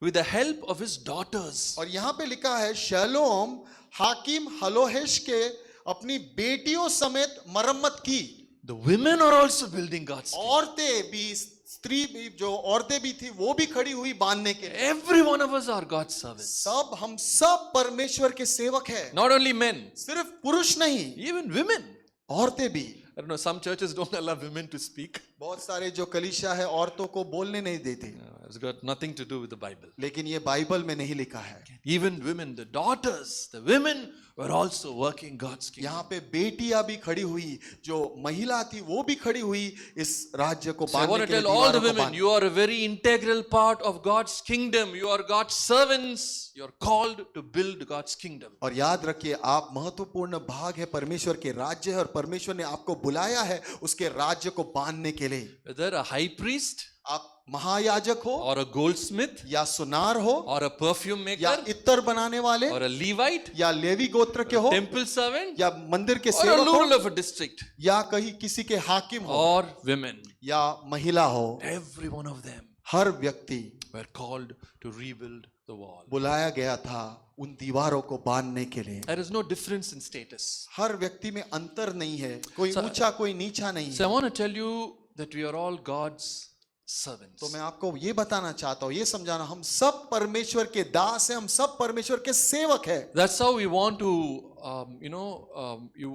[SPEAKER 1] with the help of his daughters.
[SPEAKER 2] और यहाँ पे लिखा है, शलोम हाकिम हलोहेश के अपनी बेटियों समेत मरम्मत की।
[SPEAKER 1] The women are also building God's kingdom.
[SPEAKER 2] औरतें भी स्त्री भी, जो औरतें भी थी, वो भी खड़ी हुई बांधने के लिए।
[SPEAKER 1] Every one of us are God's servants.
[SPEAKER 2] सब हम सब परमेश्वर के सेवक हैं।
[SPEAKER 1] Not only men,
[SPEAKER 2] सिर्फ पुरुष नहीं,
[SPEAKER 1] even women.
[SPEAKER 2] औरतें भी।
[SPEAKER 1] I don't know, some churches don't allow women to speak.
[SPEAKER 2] बहुत सारे जो कलीसिया है औरतों को बोलने नहीं देते,
[SPEAKER 1] It's got nothing to do with the Bible.
[SPEAKER 2] लेकिन ये बाइबल में नहीं लिखा है।
[SPEAKER 1] Even women, the daughters, the women were also working God's kingdom.
[SPEAKER 2] यहाँ पे बेटियां भी खड़ी हुई, जो महिला थी वो भी खड़ी हुई इस राज्य को
[SPEAKER 1] So I want
[SPEAKER 2] बांधने
[SPEAKER 1] to
[SPEAKER 2] के लिए,
[SPEAKER 1] tell all the
[SPEAKER 2] दीवारों को
[SPEAKER 1] women,
[SPEAKER 2] बांधने।
[SPEAKER 1] you are a very integral part of God's kingdom. You are God's servants. You are called to build God's kingdom.
[SPEAKER 2] और याद रखिए, आप महत्वपूर्ण भाग है परमेश्वर के राज्य है, और परमेश्वर ने आपको बुलाया है उसके राज्य को बांधने के लिए।
[SPEAKER 1] Whether a high priest
[SPEAKER 2] आप महायाजक हो,
[SPEAKER 1] or a goldsmith
[SPEAKER 2] या सुनार हो,
[SPEAKER 1] or a perfume
[SPEAKER 2] या
[SPEAKER 1] maker
[SPEAKER 2] इत्र बनाने वाले,
[SPEAKER 1] or a Levite,
[SPEAKER 2] या लेवी गोत्र के हो,
[SPEAKER 1] temple servant
[SPEAKER 2] या मंदिर के
[SPEAKER 1] or a
[SPEAKER 2] सेवक
[SPEAKER 1] ruler
[SPEAKER 2] हो,
[SPEAKER 1] of a district
[SPEAKER 2] या कहीं किसी के हाकिम हो,
[SPEAKER 1] or women.
[SPEAKER 2] या महिला हो,
[SPEAKER 1] Every one of them
[SPEAKER 2] हर व्यक्ति
[SPEAKER 1] were called to rebuild the wall.
[SPEAKER 2] बुलाया गया था उन दीवारों को बांधने के लिए।
[SPEAKER 1] There is no difference in status.
[SPEAKER 2] हर व्यक्ति में अंतर नहीं है, कोई
[SPEAKER 1] So-
[SPEAKER 2] ऊंचा कोई नीचा नहीं
[SPEAKER 1] So I
[SPEAKER 2] है।
[SPEAKER 1] want to tell you that we are all God's servants.
[SPEAKER 2] तो मैं आपको ये बताना चाहता हूँ, ये समझाना, हम सब परमेश्वर के दास हैं, हम सब परमेश्वर के सेवक हैं।
[SPEAKER 1] That's how we want to,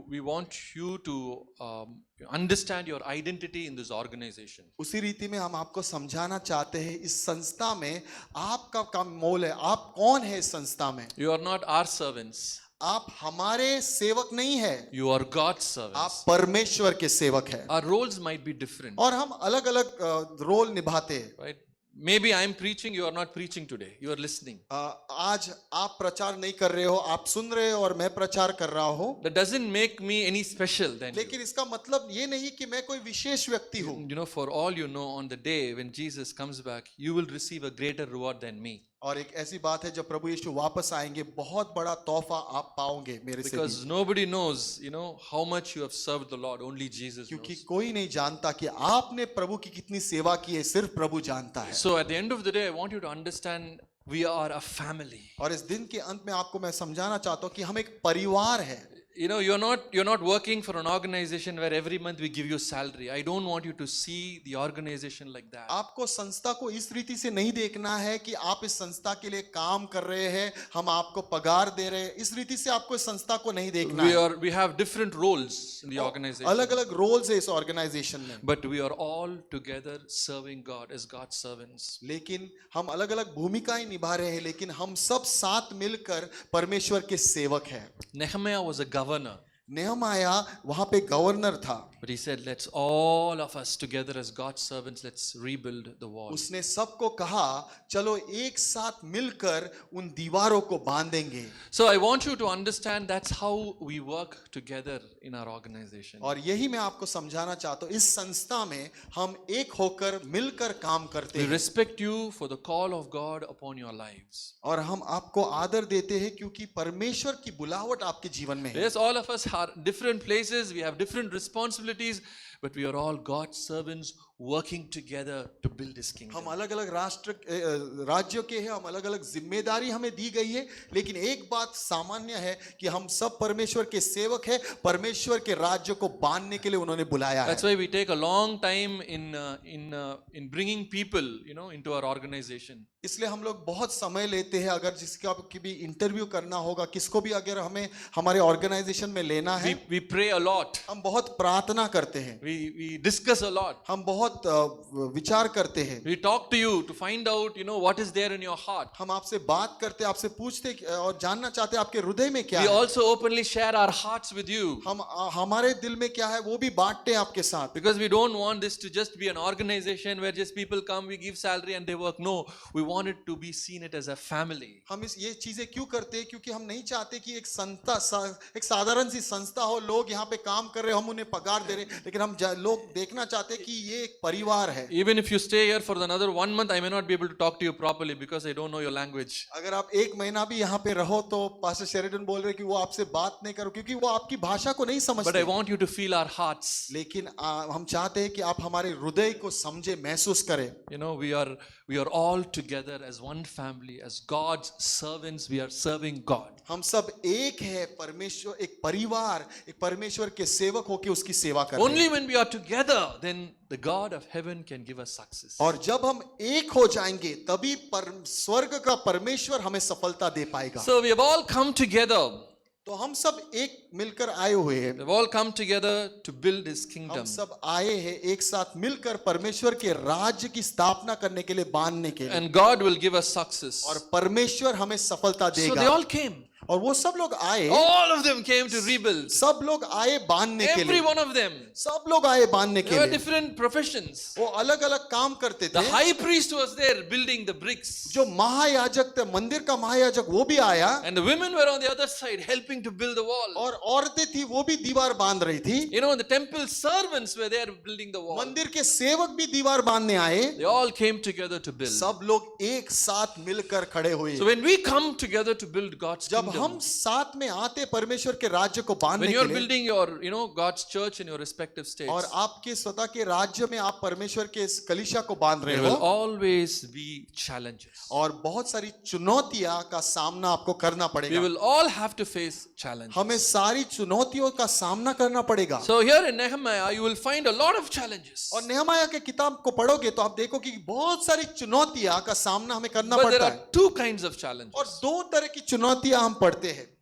[SPEAKER 1] we want you to understand your identity in this organization.
[SPEAKER 2] उसी रीति में हम आपको समझाना चाहते हैं, इस संस्था में आपका क्या मोल है, आप कौन है इस संस्था में।
[SPEAKER 1] You are not our servants.
[SPEAKER 2] आप हमारे सेवक नहीं है,
[SPEAKER 1] You are God's
[SPEAKER 2] आप
[SPEAKER 1] servants.
[SPEAKER 2] परमेश्वर के सेवक हैं।
[SPEAKER 1] Our roles might be different,
[SPEAKER 2] और हम अलग अलग रोल निभाते हैं।
[SPEAKER 1] right? Maybe I am preaching, you are not preaching today. You are listening.
[SPEAKER 2] आज आप प्रचार नहीं कर रहे हो, आप सुन रहे हो, और मैं प्रचार कर रहा हूँ,
[SPEAKER 1] That doesn't make me any special than you.
[SPEAKER 2] लेकिन इसका मतलब ये नहीं कि मैं कोई विशेष व्यक्ति हूँ।
[SPEAKER 1] You know, for all you know, on the day when Jesus comes back, you will receive a greater reward than me.
[SPEAKER 2] और एक ऐसी बात है, जब प्रभु यीशु वापस आएंगे, बहुत बड़ा तोहफा आप पाओगे मेरे से भी।
[SPEAKER 1] Because nobody knows, how much you have served the Lord. Only Jesus
[SPEAKER 2] क्योंकि
[SPEAKER 1] knows.
[SPEAKER 2] कोई नहीं जानता कि आपने प्रभु की कितनी सेवा की है, सिर्फ प्रभु जानता है।
[SPEAKER 1] So at the end of the day, I want you to understand we are a family.
[SPEAKER 2] और इस दिन के अंत में आपको मैं समझाना चाहता हूँ कि हम एक परिवार है।
[SPEAKER 1] You're not working for an organization where every month we give you salary. I don't want you to see the organization like that.
[SPEAKER 2] आपको संस्था को इस रीति से नहीं देखना है कि आप इस संस्था के लिए काम कर रहे हैं, हम आपको पगार दे रहे हैं, इस रीति से आपको इस संस्था को नहीं देखना है।
[SPEAKER 1] We have different roles in the organization.
[SPEAKER 2] अलग अलग रोल्स है इस ऑर्गेनाइजेशन में,
[SPEAKER 1] But we are all together serving God as God's servants.
[SPEAKER 2] लेकिन हम अलग अलग भूमिकाएं निभा रहे हैं, लेकिन हम सब साथ मिलकर परमेश्वर के सेवक हैं।
[SPEAKER 1] Nehemiah was a governor.
[SPEAKER 2] नेहमाया वहां पे गवर्नर था,
[SPEAKER 1] But he said, let's all of us together as God's servants, let's rebuild the wall.
[SPEAKER 2] उसने सबको कहा, चलो एक साथ मिलकर उन दीवारों को बांधेंगे।
[SPEAKER 1] So I want you to understand that's how we work together in our organization.
[SPEAKER 2] और यही मैं आपको समझाना चाहता हूँ, इस संस्था में हम एक होकर मिलकर काम करते
[SPEAKER 1] We
[SPEAKER 2] हैं,
[SPEAKER 1] respect you for the call of God upon your lives.
[SPEAKER 2] और हम आपको आदर देते हैं क्योंकि परमेश्वर की बुलावट आपके जीवन में है।
[SPEAKER 1] Yes, all of us are different places, we have different responsibilities, but we are all God's servants working together to build His kingdom.
[SPEAKER 2] हम अलग अलग राज्यों के हैं, हम अलग अलग जिम्मेदारी हमें दी गई है, लेकिन एक बात सामान्य है कि हम सब परमेश्वर के सेवक हैं, परमेश्वर के राज्य को बांधने के लिए उन्होंने बुलाया है।
[SPEAKER 1] That's why we take a long time in bringing people, into our organization.
[SPEAKER 2] इसलिए हम लोग बहुत समय लेते हैं, अगर जिसका की भी इंटरव्यू करना होगा, किसको भी अगर हमें हमारे ऑर्गेनाइजेशन में लेना है,
[SPEAKER 1] We pray a lot.
[SPEAKER 2] हम बहुत प्रार्थना करते हैं,
[SPEAKER 1] We discuss a lot.
[SPEAKER 2] हम बहुत विचार करते हैं,
[SPEAKER 1] We talk to you to find out, what is there in your heart.
[SPEAKER 2] हम आपसे बात करते, आपसे पूछते और जानना चाहते हैं आपके हृदय में क्या
[SPEAKER 1] We
[SPEAKER 2] है।
[SPEAKER 1] also openly share our hearts with you.
[SPEAKER 2] हम हमारे दिल में क्या है वो भी बांटते हैं आपके साथ,
[SPEAKER 1] Because we don't want this to just be an organization where just people come, we give salary and they work. No, we want it to be seen it as a family.
[SPEAKER 2] हम ये चीजें क्यों करते हैं, क्योंकि हम नहीं चाहते कि एक एक साधारण सी संस्था हो, लोग यहाँ पे काम कर रहे, हम उन्हें पगार दे रहे, लेकिन हम लोग देखना चाहते हैं कि ये एक परिवार है।
[SPEAKER 1] Even if you stay here for another 1 month, I may not be able to talk to you properly because I don't know your language.
[SPEAKER 2] अगर आप एक महीना भी यहाँ पे रहो तो पास्टर शेरिडन बोल रहे कि वो आपसे बात नहीं करो, क्योंकि वो आपकी भाषा को नहीं
[SPEAKER 1] But
[SPEAKER 2] समझते।
[SPEAKER 1] I want you to feel our hearts.
[SPEAKER 2] लेकिन हम चाहते हैं कि आप हमारे हृदय को समझे, महसूस करें।
[SPEAKER 1] We are all together as one family, as God's servants. We are serving God.
[SPEAKER 2] हम सब एक है, परमेश्वर, एक परिवार, एक परमेश्वर के सेवक होके उसकी सेवा कर रहे हैं।
[SPEAKER 1] Only when we are together, then the God of heaven can give us success.
[SPEAKER 2] और जब हम एक हो जाएंगे तभी स्वर्ग का परमेश्वर हमें सफलता दे पाएगा।
[SPEAKER 1] So we have all come together.
[SPEAKER 2] तो हम सब एक मिलकर आए हुए हैं।
[SPEAKER 1] We have all come together to build His kingdom.
[SPEAKER 2] हम सब आए हैं एक साथ मिलकर परमेश्वर के राज्य की स्थापना करने के लिए, बांधने के लिए।
[SPEAKER 1] And God will give us success.
[SPEAKER 2] और परमेश्वर हमें सफलता
[SPEAKER 1] So they
[SPEAKER 2] देगा।
[SPEAKER 1] all came.
[SPEAKER 2] और वो सब लोग आए,
[SPEAKER 1] All of them came to rebuild.
[SPEAKER 2] सब लोग आए बांधने के
[SPEAKER 1] Every
[SPEAKER 2] लिए।
[SPEAKER 1] one of them.
[SPEAKER 2] सब लोग आए बांधने
[SPEAKER 1] They
[SPEAKER 2] के
[SPEAKER 1] were
[SPEAKER 2] लिए।
[SPEAKER 1] different professions.
[SPEAKER 2] वो अलग अलग काम करते
[SPEAKER 1] The
[SPEAKER 2] थे।
[SPEAKER 1] high priest was there building the bricks.
[SPEAKER 2] जो महायाजक थे, मंदिर का महायाजक, वो भी आया।
[SPEAKER 1] And the women were on the other side helping to build the wall.
[SPEAKER 2] और औरतें थी, वो भी दीवार बांध रही थी।
[SPEAKER 1] You know, the temple servants were there building the wall.
[SPEAKER 2] मंदिर के सेवक भी दीवार बांधने आए।
[SPEAKER 1] They all came together to build.
[SPEAKER 2] सब लोग एक साथ मिलकर खड़े हुए।
[SPEAKER 1] So when we come together to build God's
[SPEAKER 2] जब
[SPEAKER 1] kingdom,
[SPEAKER 2] हम साथ में आते परमेश्वर के राज्य को बांधने
[SPEAKER 1] when
[SPEAKER 2] के
[SPEAKER 1] you're
[SPEAKER 2] लिए,
[SPEAKER 1] building your, God's church in your respective states,
[SPEAKER 2] और आपके स्वतः के राज्य में आप परमेश्वर के इस कलीसिया को बांध रहे
[SPEAKER 1] there will
[SPEAKER 2] हो,
[SPEAKER 1] always be challenges.
[SPEAKER 2] और बहुत सारी चुनौतियां का सामना आपको करना
[SPEAKER 1] We
[SPEAKER 2] पड़ेगा।
[SPEAKER 1] will all have to face challenges.
[SPEAKER 2] हमें सारी चुनौतियों का सामना करना पड़ेगा।
[SPEAKER 1] So here in Nehemiah, you will find a lot of challenges.
[SPEAKER 2] और नेहमाया के किताब को पढ़ोगे तो आप देखो कि बहुत सारी चुनौतियां का सामना हमें करना
[SPEAKER 1] But there
[SPEAKER 2] पड़ता
[SPEAKER 1] are
[SPEAKER 2] है।
[SPEAKER 1] two kinds of challenges.
[SPEAKER 2] और दो तरह की चुनौतियां हम पढ़ते हैं।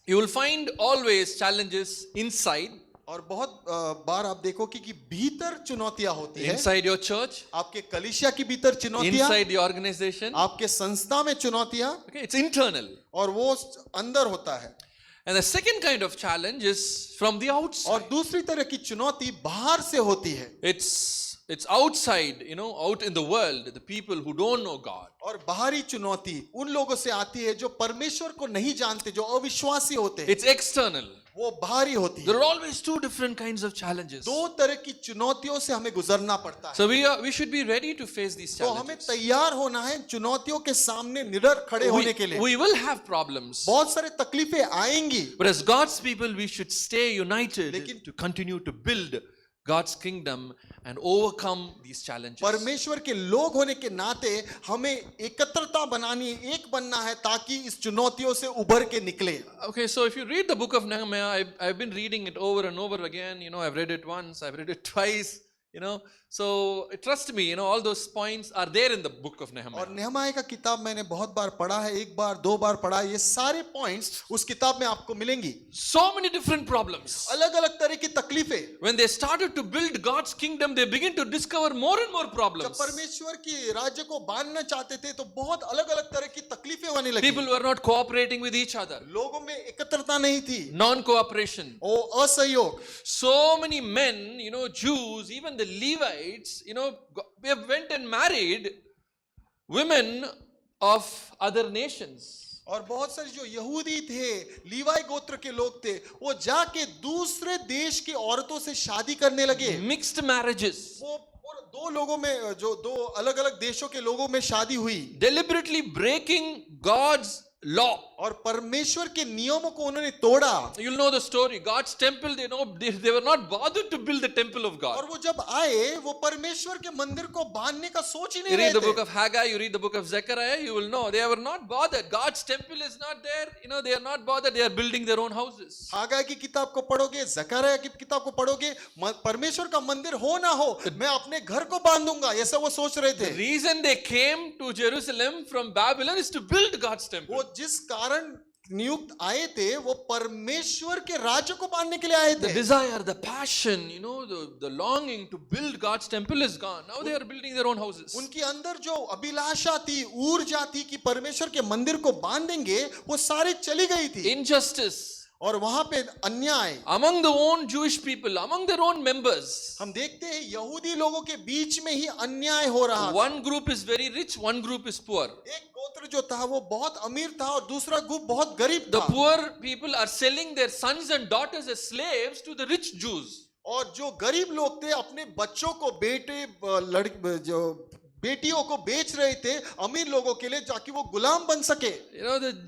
[SPEAKER 1] You will find always challenges inside,
[SPEAKER 2] और बहुत बार आप देखो कि भीतर चुनौतियां होती है।
[SPEAKER 1] inside your church,
[SPEAKER 2] आपके कलिसिया की भीतर चुनौतियां,
[SPEAKER 1] inside the organization.
[SPEAKER 2] आपके संस्था में चुनौतियां,
[SPEAKER 1] Okay, it's internal.
[SPEAKER 2] और वो अंदर होता है।
[SPEAKER 1] And the second kind of challenge is from the outside.
[SPEAKER 2] और दूसरी तरह की चुनौती बाहर से होती है।
[SPEAKER 1] It's outside, out in the world, the people who don't know God.
[SPEAKER 2] और बाहरी चुनौती उन लोगों से आती है जो परमेश्वर को नहीं जानते, जो अविश्वासी होते हैं।
[SPEAKER 1] It's external.
[SPEAKER 2] वो बाहरी होती
[SPEAKER 1] There
[SPEAKER 2] है।
[SPEAKER 1] are always two different kinds of challenges.
[SPEAKER 2] दो तरह की चुनौतियों से हमें गुजरना पड़ता है।
[SPEAKER 1] So we should be ready to face these
[SPEAKER 2] तो हमें
[SPEAKER 1] challenges.
[SPEAKER 2] तैयार होना है चुनौतियों के सामने निडर खड़े होने के लिए।
[SPEAKER 1] We will have problems.
[SPEAKER 2] बहुत सारे तकलीफें आएंगी,
[SPEAKER 1] But as God's people, we should stay united
[SPEAKER 2] लेकिन-
[SPEAKER 1] to continue to build God's kingdom and overcome these challenges.
[SPEAKER 2] परमेश्वर के लोग होने के नाते हमें एकत्रता बनानी, एक बनना है ताकि इस चुनौतियों से उभर के निकले।
[SPEAKER 1] Okay, so if you read the book of Nehemiah, I've been reading it over and over again. I've read it once, I've read it twice. So trust me, all those points are there in the book of Nehemiah.
[SPEAKER 2] और नेहमाया का किताब मैंने बहुत बार पढ़ा है, एक बार दो बार पढ़ा है। ये सारे पॉइंट्स उस किताब में आपको मिलेंगी।
[SPEAKER 1] So many different problems.
[SPEAKER 2] अलग अलग तरह की तकलीफें।
[SPEAKER 1] When they started to build God's kingdom, they begin to discover more and more
[SPEAKER 2] जब
[SPEAKER 1] problems.
[SPEAKER 2] परमेश्वर की राज्य को बांधना चाहते थे तो बहुत अलग अलग तरह की तकलीफें होने लगी।
[SPEAKER 1] People were not cooperating with each other.
[SPEAKER 2] लोगों में एकत्रता नहीं थी,
[SPEAKER 1] Non-cooperation.
[SPEAKER 2] वो असहयोग।
[SPEAKER 1] So many men, Jews, even the Levites, they went and married women of other nations.
[SPEAKER 2] और बहुत सारे जो यहूदी थे, लीवाई गोत्र के लोग थे, वो जाके दूसरे देश की औरतों से शादी करने लगे।
[SPEAKER 1] Mixed marriages.
[SPEAKER 2] वो और दो लोगों में, जो दो अलग अलग देशों के लोगों में शादी हुई,
[SPEAKER 1] Deliberately breaking God's law.
[SPEAKER 2] और परमेश्वर के नियमों को उन्होंने तोड़ा।
[SPEAKER 1] You'll know the story. God's temple, they were not bothered to build the temple of
[SPEAKER 2] और
[SPEAKER 1] God.
[SPEAKER 2] वो जब आए, वो परमेश्वर के मंदिर को बांधने का सोच ही नहीं
[SPEAKER 1] You
[SPEAKER 2] रहे
[SPEAKER 1] read the
[SPEAKER 2] थे।
[SPEAKER 1] book of Haggai, you read the book of Zechariah, you will know they were not bothered. God's temple is not there. They are not bothered. They are building their own houses.
[SPEAKER 2] हागाई की किताब को पढ़ोगे, जकरिया की किताब को पढ़ोगे, परमेश्वर का मंदिर हो ना हो, मैं अपने घर को बांधूंगा, ऐसा वो सोच रहे
[SPEAKER 1] The
[SPEAKER 2] थे।
[SPEAKER 1] reason they came to Jerusalem from Babylon is to build God's temple.
[SPEAKER 2] वो जिस कारण नियुक्त आए थे, वो परमेश्वर के राज्य को बांधने के लिए आए
[SPEAKER 1] The
[SPEAKER 2] थे।
[SPEAKER 1] desire, the passion, the longing to build God's temple is gone. Now they are building their own houses.
[SPEAKER 2] उनके अंदर जो अभिलाषा थी, ऊर्जा थी कि परमेश्वर के मंदिर को बांधेंगे, वो सारी चली गई थी।
[SPEAKER 1] Injustice
[SPEAKER 2] और वहां पे अन्याय,
[SPEAKER 1] among the own Jewish people, among their own members.
[SPEAKER 2] हम देखते हैं यहूदी लोगों के बीच में ही अन्याय हो रहा था।
[SPEAKER 1] One group is very rich, one group is poor.
[SPEAKER 2] एक गोत्र जो था वो बहुत अमीर था और दूसरा ग्रुप बहुत गरीब
[SPEAKER 1] The
[SPEAKER 2] था।
[SPEAKER 1] poor people are selling their sons and daughters as slaves to the rich Jews.
[SPEAKER 2] और जो गरीब लोग थे अपने बच्चों को, बेटे जो बेटियों को बेच रहे थे अमीर लोगों के लिए, ताकि वो गुलाम बन सके।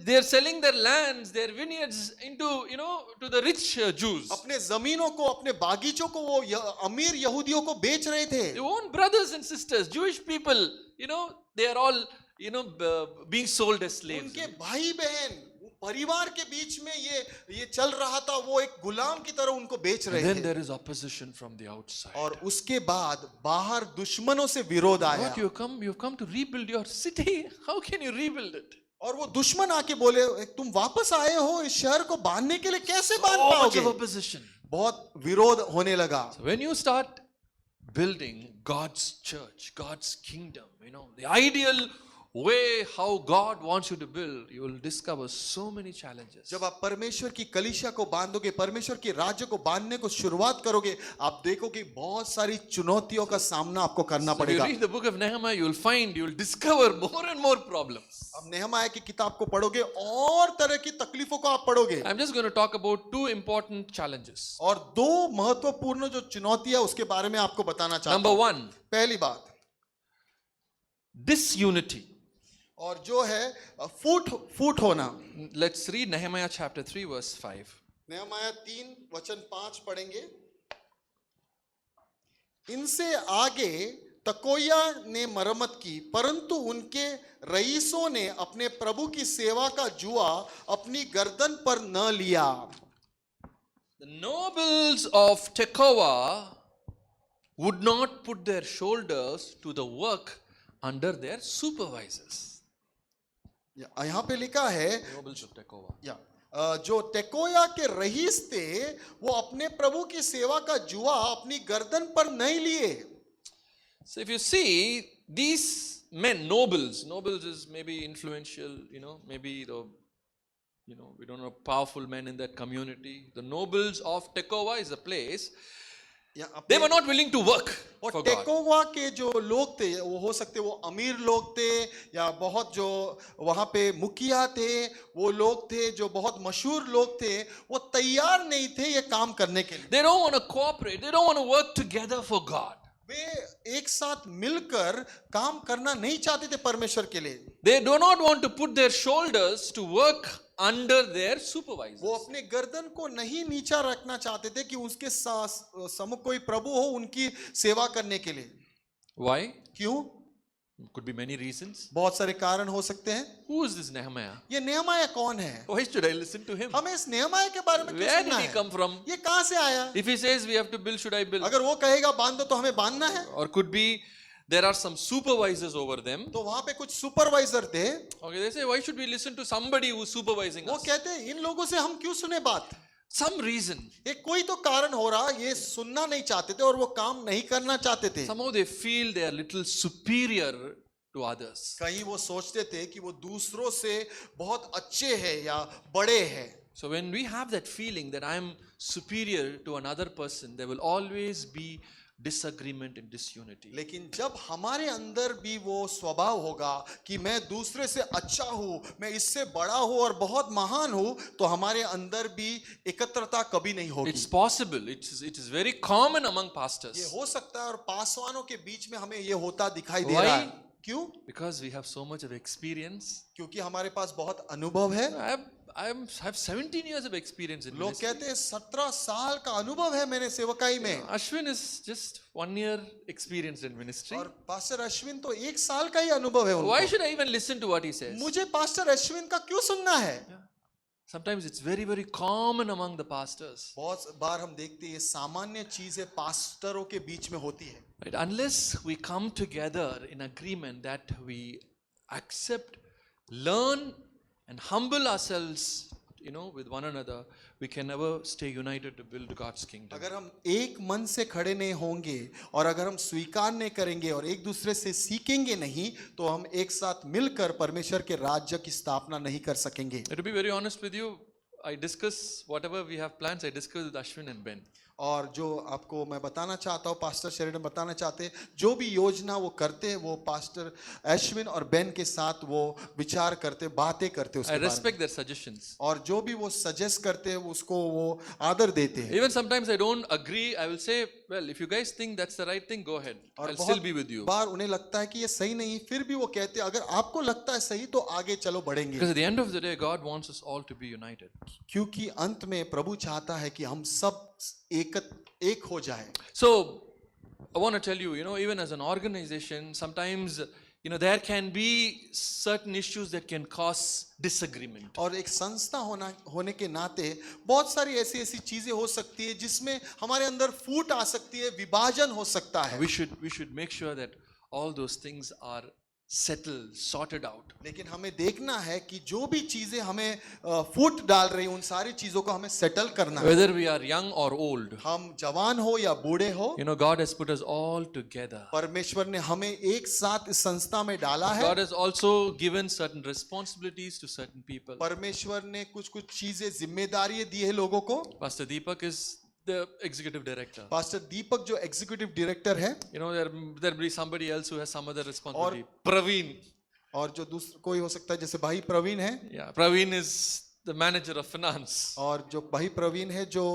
[SPEAKER 1] They are selling their lands, their vineyards into, to the rich Jews.
[SPEAKER 2] अपने जमीनों को, अपने बागीचों को वो अमीर यहूदियों को बेच रहे थे।
[SPEAKER 1] Your own brothers and sisters, Jewish people, they are all, being sold as slaves.
[SPEAKER 2] उनके भाई बहन परिवार के बीच में ये चल रहा था, वो एक गुलाम की तरह उनको बेच रहे
[SPEAKER 1] Then
[SPEAKER 2] थे।
[SPEAKER 1] there is opposition from the outside.
[SPEAKER 2] और उसके बाद बाहर दुश्मनों से विरोध आया,
[SPEAKER 1] What you've come to rebuild your city? How can you rebuild it?
[SPEAKER 2] और वो दुश्मन आके बोले, तुम वापस आए हो, इस शहर को बांधने के लिए कैसे बांध
[SPEAKER 1] So much
[SPEAKER 2] पाओगे?
[SPEAKER 1] of opposition.
[SPEAKER 2] बहुत विरोध होने लगा।
[SPEAKER 1] So when you start building God's church, God's kingdom, the ideal way how God wants you to build, you will discover so many challenges.
[SPEAKER 2] जब आप परमेश्वर की कलीसिया को बांधोगे, परमेश्वर के राज्य को बांधने को शुरुआत करोगे, आप देखोगे बहुत सारी चुनौतियों का सामना आपको करना
[SPEAKER 1] So if you
[SPEAKER 2] पड़ेगा।
[SPEAKER 1] read the book of Nehemiah, you will discover more and more problems.
[SPEAKER 2] अब नेहमाया की किताब को पढ़ोगे और तरह की तकलीफों को आप पढ़ोगे,
[SPEAKER 1] I'm just going to talk about two important challenges.
[SPEAKER 2] और दो महत्वपूर्ण जो चुनौतियां उसके बारे में आपको बताना चाहता
[SPEAKER 1] Number
[SPEAKER 2] हूं।
[SPEAKER 1] one,
[SPEAKER 2] पहली बात,
[SPEAKER 1] disunity.
[SPEAKER 2] और जो है फूट होना।
[SPEAKER 1] Let's read Nehemiah chapter 3 verse 5.
[SPEAKER 2] नेहमाया 3:5 पढ़ेंगे। इनसे आगे तकोया ने मरम्मत की, परंतु उनके रईसों ने अपने प्रभु की सेवा का जुआ अपनी गर्दन पर न लिया।
[SPEAKER 1] The nobles of Tekoa would not put their shoulders to the work under their supervisors.
[SPEAKER 2] यहाँ पे लिखा है,
[SPEAKER 1] Nobles of Tekoa.
[SPEAKER 2] जो टेकोया के रईस थे वो अपने प्रभु की सेवा का जुआ अपनी गर्दन पर नहीं लिए।
[SPEAKER 1] So if you see these men, nobles is maybe influential, maybe we don't know, powerful men in that community. The nobles of Tekoa is a place. They were not willing to work
[SPEAKER 2] और
[SPEAKER 1] for God.
[SPEAKER 2] टेकोवा के जो लोग थे, वो हो सकते वो अमीर लोग थे, या बहुत जो वहां पे मुखिया थे, वो लोग थे जो बहुत मशहूर लोग थे, वो तैयार नहीं थे ये काम करने के लिए।
[SPEAKER 1] They don't want to cooperate. They don't want to work together for God.
[SPEAKER 2] वे एक साथ मिलकर काम करना नहीं चाहते थे परमेश्वर के लिए।
[SPEAKER 1] They do not want to put their shoulders to work under their supervisors.
[SPEAKER 2] वो अपने गर्दन को नहीं नीचा रखना चाहते थे कि उसके सम्मुख कोई प्रभु हो उनकी सेवा करने के लिए।
[SPEAKER 1] Why?
[SPEAKER 2] क्यों?
[SPEAKER 1] Could be many reasons.
[SPEAKER 2] बहुत सारे कारण हो सकते हैं।
[SPEAKER 1] Who is this Nehemiah?
[SPEAKER 2] ये नेहमाया कौन है?
[SPEAKER 1] Why should I listen to him?
[SPEAKER 2] हमें इस नेहमाया के बारे में क्यों
[SPEAKER 1] Where did
[SPEAKER 2] सुनना
[SPEAKER 1] he
[SPEAKER 2] है?
[SPEAKER 1] come from?
[SPEAKER 2] ये कहाँ से आया?
[SPEAKER 1] If he says we have to build, should I build?
[SPEAKER 2] अगर वो कहेगा बांध दो तो हमें बांधना है।
[SPEAKER 1] Or could be there are some supervisors over them.
[SPEAKER 2] तो वहां पे कुछ सुपरवाइजर थे,
[SPEAKER 1] Okay, they say why should we listen to somebody who's supervising
[SPEAKER 2] वो
[SPEAKER 1] us?
[SPEAKER 2] कहते हैं इन लोगों से हम क्यों सुने बात?
[SPEAKER 1] Some reason.
[SPEAKER 2] ये कोई तो कारण हो रहा, ये सुनना नहीं चाहते थे और वो काम नहीं करना चाहते थे।
[SPEAKER 1] Somehow they feel they are little superior to others.
[SPEAKER 2] कहीं वो सोचते थे कि वो दूसरों से बहुत अच्छे हैं या बड़े हैं।
[SPEAKER 1] So when we have that feeling that I am superior to another person, there will always be disagreement and disunity.
[SPEAKER 2] लेकिन जब हमारे अंदर भी वो स्वभाव होगा कि मैं दूसरे से अच्छा हूँ, मैं इससे बड़ा हूँ और बहुत महान हूँ, तो हमारे अंदर भी एकत्रता कभी नहीं होगी।
[SPEAKER 1] It's possible. It is very common among
[SPEAKER 2] ये
[SPEAKER 1] pastors.
[SPEAKER 2] हो सकता है और पासवानों के बीच में हमें ये होता दिखाई दे
[SPEAKER 1] Why?
[SPEAKER 2] रहा है। क्यों?
[SPEAKER 1] Because we have so much of experience.
[SPEAKER 2] क्योंकि हमारे पास बहुत अनुभव है।
[SPEAKER 1] I have 17 years of experience in
[SPEAKER 2] लोग
[SPEAKER 1] ministry.
[SPEAKER 2] कहते हैं 17 साल का अनुभव है मेरे सेवकाई में,
[SPEAKER 1] Ashwin is just 1 year experienced in ministry.
[SPEAKER 2] और पास्टर अश्विन तो 1 साल का ही अनुभव है
[SPEAKER 1] Why
[SPEAKER 2] उनको।
[SPEAKER 1] should I even listen to what he says?
[SPEAKER 2] मुझे पास्टर अश्विन का क्यों सुनना है?
[SPEAKER 1] Sometimes it's very, very common among the pastors.
[SPEAKER 2] बहुत बार हम देखते हैं ये सामान्य चीज है, पास्टरों के बीच में होती है।
[SPEAKER 1] Right? Unless we come together in agreement that we accept, learn, and humble ourselves, with one another, we can never stay united to build God's kingdom.
[SPEAKER 2] अगर हम एक मन से खड़े नहीं होंगे और अगर हम स्वीकार नहीं करेंगे और एक दूसरे से सीखेंगे नहीं, तो हम एक साथ मिलकर परमेश्वर के राज्य की स्थापना नहीं कर सकेंगे।
[SPEAKER 1] To be very honest with you, I discuss whatever we have plans, I discuss with Ashwin and Ben.
[SPEAKER 2] और जो आपको मैं बताना चाहता हूँ, पास्टर शेरिडन बताना चाहते हैं, जो भी योजना वो करते हैं वो पास्टर अश्विन और बेन के साथ वो विचार करते, बातें करते उसके
[SPEAKER 1] I
[SPEAKER 2] बारे में।
[SPEAKER 1] respect their suggestions.
[SPEAKER 2] और जो भी वो सजेस्ट करते हैं उसको वो आदर देते हैं।
[SPEAKER 1] Even sometimes I don't agree, I will say, well, if you guys think that's the right thing, go ahead.
[SPEAKER 2] और
[SPEAKER 1] I'll still be with you.
[SPEAKER 2] बार उन्हें लगता है कि ये सही नहीं, फिर भी वो कहते हैं अगर आपको लगता है सही तो आगे चलो बढ़ेंगे।
[SPEAKER 1] Because at the end of the day, God wants us all to be united.
[SPEAKER 2] क्योंकि अंत में प्रभु चाहता है कि हम सब एक हो जाए।
[SPEAKER 1] So, I want to tell you, even as an organization, sometimes there can be certain issues that can cause disagreement.
[SPEAKER 2] और एक संस्था होने के नाते बहुत सारी ऐसी ऐसी चीजें हो सकती है जिसमें हमारे अंदर फूट आ सकती है, विभाजन हो सकता है।
[SPEAKER 1] We should make sure that all those things are settled, sorted out.
[SPEAKER 2] लेकिन हमें देखना है कि जो भी चीजें हमें फूट डाल रही उन सारी चीजों को हमें सेटल करना है।
[SPEAKER 1] Whether we are young or old,
[SPEAKER 2] हम जवान हो या बूढ़े हो,
[SPEAKER 1] God has put us all together.
[SPEAKER 2] परमेश्वर ने हमें एक साथ इस संस्था में डाला है।
[SPEAKER 1] God has also given certain responsibilities to certain people.
[SPEAKER 2] परमेश्वर ने कुछ कुछ चीजें जिम्मेदारी दी है लोगों को।
[SPEAKER 1] Pastor Deepak is the executive director.
[SPEAKER 2] Pastor Deepak जो एग्जीक्यूटिव डायरेक्टर है,
[SPEAKER 1] There will be somebody else who has some other responsibility. Praveen.
[SPEAKER 2] और जो दूसरा कोई हो सकता है जैसे भाई प्रवीण है,
[SPEAKER 1] Yeah, Praveen is the manager of finance.
[SPEAKER 2] और जो भाई प्रवीण है जो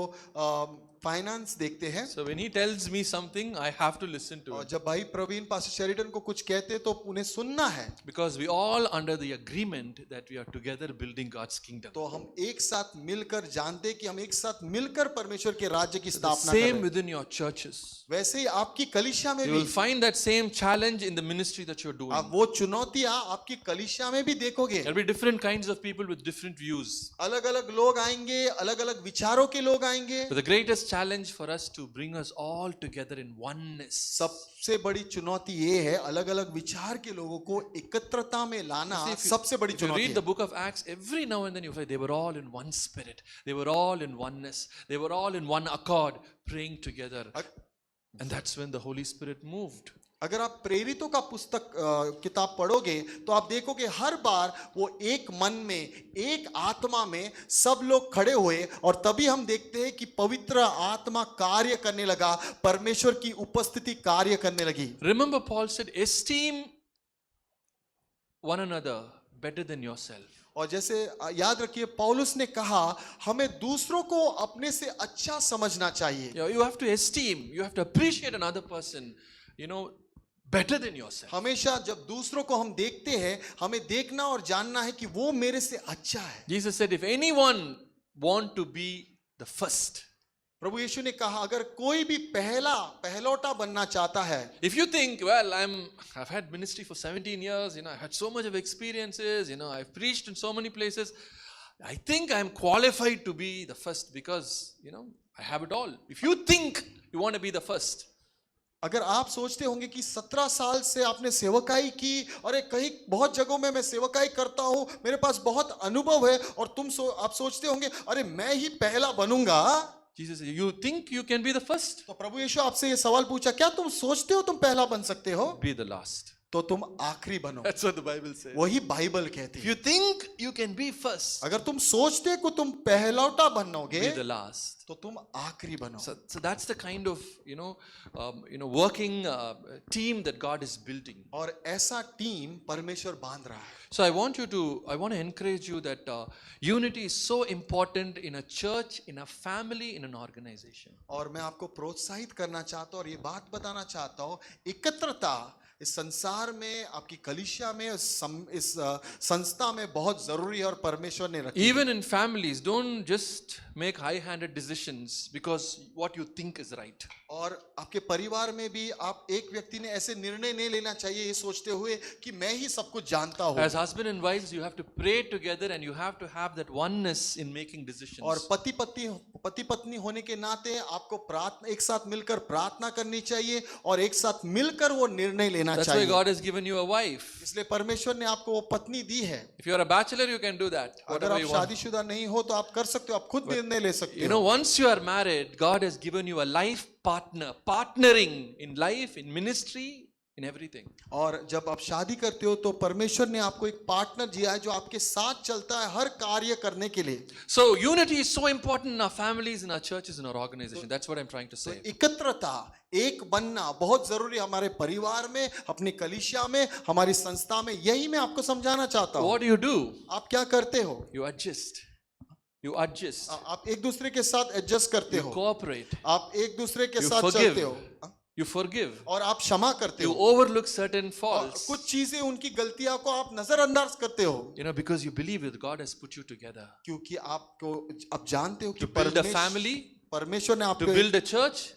[SPEAKER 2] फाइनेंस देखते हैं।
[SPEAKER 1] So when he tells me something, I have to listen to
[SPEAKER 2] और
[SPEAKER 1] it.
[SPEAKER 2] जब भाई प्रवीण पास्टर शेरिडन को कुछ कहते तो उन्हें सुनना है।
[SPEAKER 1] Because we all under the agreement that we are together building God's kingdom.
[SPEAKER 2] तो हम एक साथ मिलकर जानते कि हम एक साथ मिलकर परमेश्वर के राज्य की स्थापना कर
[SPEAKER 1] Same
[SPEAKER 2] रहे हैं।
[SPEAKER 1] within your churches.
[SPEAKER 2] वैसे ही आपकी कलीसिया में
[SPEAKER 1] You
[SPEAKER 2] भी
[SPEAKER 1] will find that same challenge in the ministry that you're doing.
[SPEAKER 2] आप वो चुनौतियां आपकी कलीसिया में भी देखोगे।
[SPEAKER 1] There'll be different kinds of people with different views.
[SPEAKER 2] अलग अलग लोग आएंगे, अलग अलग विचारों के लोग आएंगे।
[SPEAKER 1] But the greatest challenge for us to bring us all together in oneness.
[SPEAKER 2] सबसे बड़ी चुनौती ये है अलग अलग विचार के लोगों को एकत्रता में लाना। सबसे बड़ी
[SPEAKER 1] If you
[SPEAKER 2] चुनौती
[SPEAKER 1] read
[SPEAKER 2] है।
[SPEAKER 1] the book of Acts, every now and then you find they were all in one spirit. They were all in oneness. They were all in one accord, praying together. And that's when the Holy Spirit moved.
[SPEAKER 2] अगर आप प्रेरितों का पुस्तक किताब पढ़ोगे तो आप देखोगे हर बार वो एक मन में, एक आत्मा में सब लोग खड़े हुए और तभी हम देखते हैं कि पवित्र आत्मा कार्य करने लगा, परमेश्वर की उपस्थिति कार्य करने लगी।
[SPEAKER 1] Remember, Paul said, esteem one another better than yourself.
[SPEAKER 2] और जैसे याद रखिए पौलुस ने कहा हमें दूसरों को अपने से अच्छा समझना चाहिए।
[SPEAKER 1] You have to esteem, you have to appreciate another person, better than yourself.
[SPEAKER 2] हमेशा जब दूसरों को हम देखते हैं हमें देखना और जानना है कि वो मेरे से अच्छा है।
[SPEAKER 1] Jesus said, if anyone want to be the first,
[SPEAKER 2] प्रभु यीशु ने कहा अगर कोई भी पहलौटा बनना चाहता है,
[SPEAKER 1] if you think, well, I've had ministry for 17 years, I had so much of experiences, I've preached in so many places, I think I'm qualified to be the first because, I have it all. If you think you want to be the first,
[SPEAKER 2] अगर आप सोचते होंगे कि 17 साल से आपने सेवकाई की और कहीं बहुत जगहों में मैं सेवकाई करता हूं, मेरे पास बहुत अनुभव है और आप सोचते होंगे अरे मैं ही पहला बनूंगा।
[SPEAKER 1] Jesus said, you think you can be the first?
[SPEAKER 2] तो प्रभु यीशु आपसे ये सवाल पूछा, क्या तुम सोचते हो तुम पहला बन सकते हो?
[SPEAKER 1] Be the last.
[SPEAKER 2] तो तुम आखिरी बनो।
[SPEAKER 1] That's what the Bible says.
[SPEAKER 2] वही बाइबल कहती
[SPEAKER 1] If
[SPEAKER 2] है।
[SPEAKER 1] you think you can be first,
[SPEAKER 2] अगर तुम सोचते को तुम पहलौटा बनोगे
[SPEAKER 1] be the last.
[SPEAKER 2] तो तुम आखिरी बनो।
[SPEAKER 1] So that's the kind of working team that God is building.
[SPEAKER 2] और ऐसा टीम परमेश्वर बांध रहा है।
[SPEAKER 1] So I want to encourage you that unity is so important in a church, in a family, in an organization.
[SPEAKER 2] और मैं आपको प्रोत्साहित करना चाहता हूँ और ये बात बताना चाहता हूँ, एकत्रता इस संसार में, आपकी कलीसिया में, इस संस्था में बहुत जरूरी है और परमेश्वर ने रखी।
[SPEAKER 1] Even in families, don't just make high-handed decisions because what you think is right.
[SPEAKER 2] और आपके परिवार में भी आप एक व्यक्ति ने ऐसे निर्णय नहीं लेना चाहिए ये सोचते हुए कि मैं ही सब कुछ जानता हूँ।
[SPEAKER 1] As husband and wives, you have to pray together and you have to have that oneness in making decisions.
[SPEAKER 2] और पति पत्नी होने के नाते आपको प्रार्थना, एक साथ मिलकर प्रार्थना करनी चाहिए और एक साथ मिलकर वो निर्णय लेना
[SPEAKER 1] That's why
[SPEAKER 2] चाहिए।
[SPEAKER 1] God has given you a wife.
[SPEAKER 2] इसलिए परमेश्वर ने आपको वो पत्नी दी है।
[SPEAKER 1] If you are a bachelor, you can do that.
[SPEAKER 2] अगर
[SPEAKER 1] Whatever
[SPEAKER 2] आप
[SPEAKER 1] you want.
[SPEAKER 2] शादीशुदा नहीं हो तो आप कर सकते हो, आप खुद निर्णय ले सकते हो।
[SPEAKER 1] Once you are married, God has given you a life partner, partnering in life, in ministry, in everything.
[SPEAKER 2] और जब आप शादी करते हो तो परमेश्वर ने आपको एक पार्टनर दिया है जो आपके साथ चलता है हर कार्य करने के लिए।
[SPEAKER 1] So unity is so important in our families, in our churches, in our organization. That's what I'm trying to say.
[SPEAKER 2] एकत्रता, एक बनना बहुत जरूरी है हमारे परिवार में, अपनी कलीसिया में, हमारी संस्था में। यही मैं आपको समझाना चाहता हूँ।
[SPEAKER 1] What do you do?
[SPEAKER 2] आप क्या करते हो?
[SPEAKER 1] You adjust. You adjust.
[SPEAKER 2] आप एक दूसरे के साथ एडजस्ट करते
[SPEAKER 1] You
[SPEAKER 2] हो,
[SPEAKER 1] cooperate.
[SPEAKER 2] आप एक दूसरे के
[SPEAKER 1] You
[SPEAKER 2] साथ
[SPEAKER 1] forgive.
[SPEAKER 2] चलते हो
[SPEAKER 1] You forgive.
[SPEAKER 2] और आप क्षमा करते
[SPEAKER 1] You
[SPEAKER 2] हो।
[SPEAKER 1] overlook certain
[SPEAKER 2] और
[SPEAKER 1] faults.
[SPEAKER 2] कुछ चीजें उनकी गलतियां को आप नजरअंदाज करते हो,
[SPEAKER 1] Because you believe that God has put you together.
[SPEAKER 2] क्योंकि आपको आप जानते हो कि
[SPEAKER 1] To build a family,
[SPEAKER 2] परमेश्वर ने
[SPEAKER 1] to
[SPEAKER 2] आपको
[SPEAKER 1] build a church,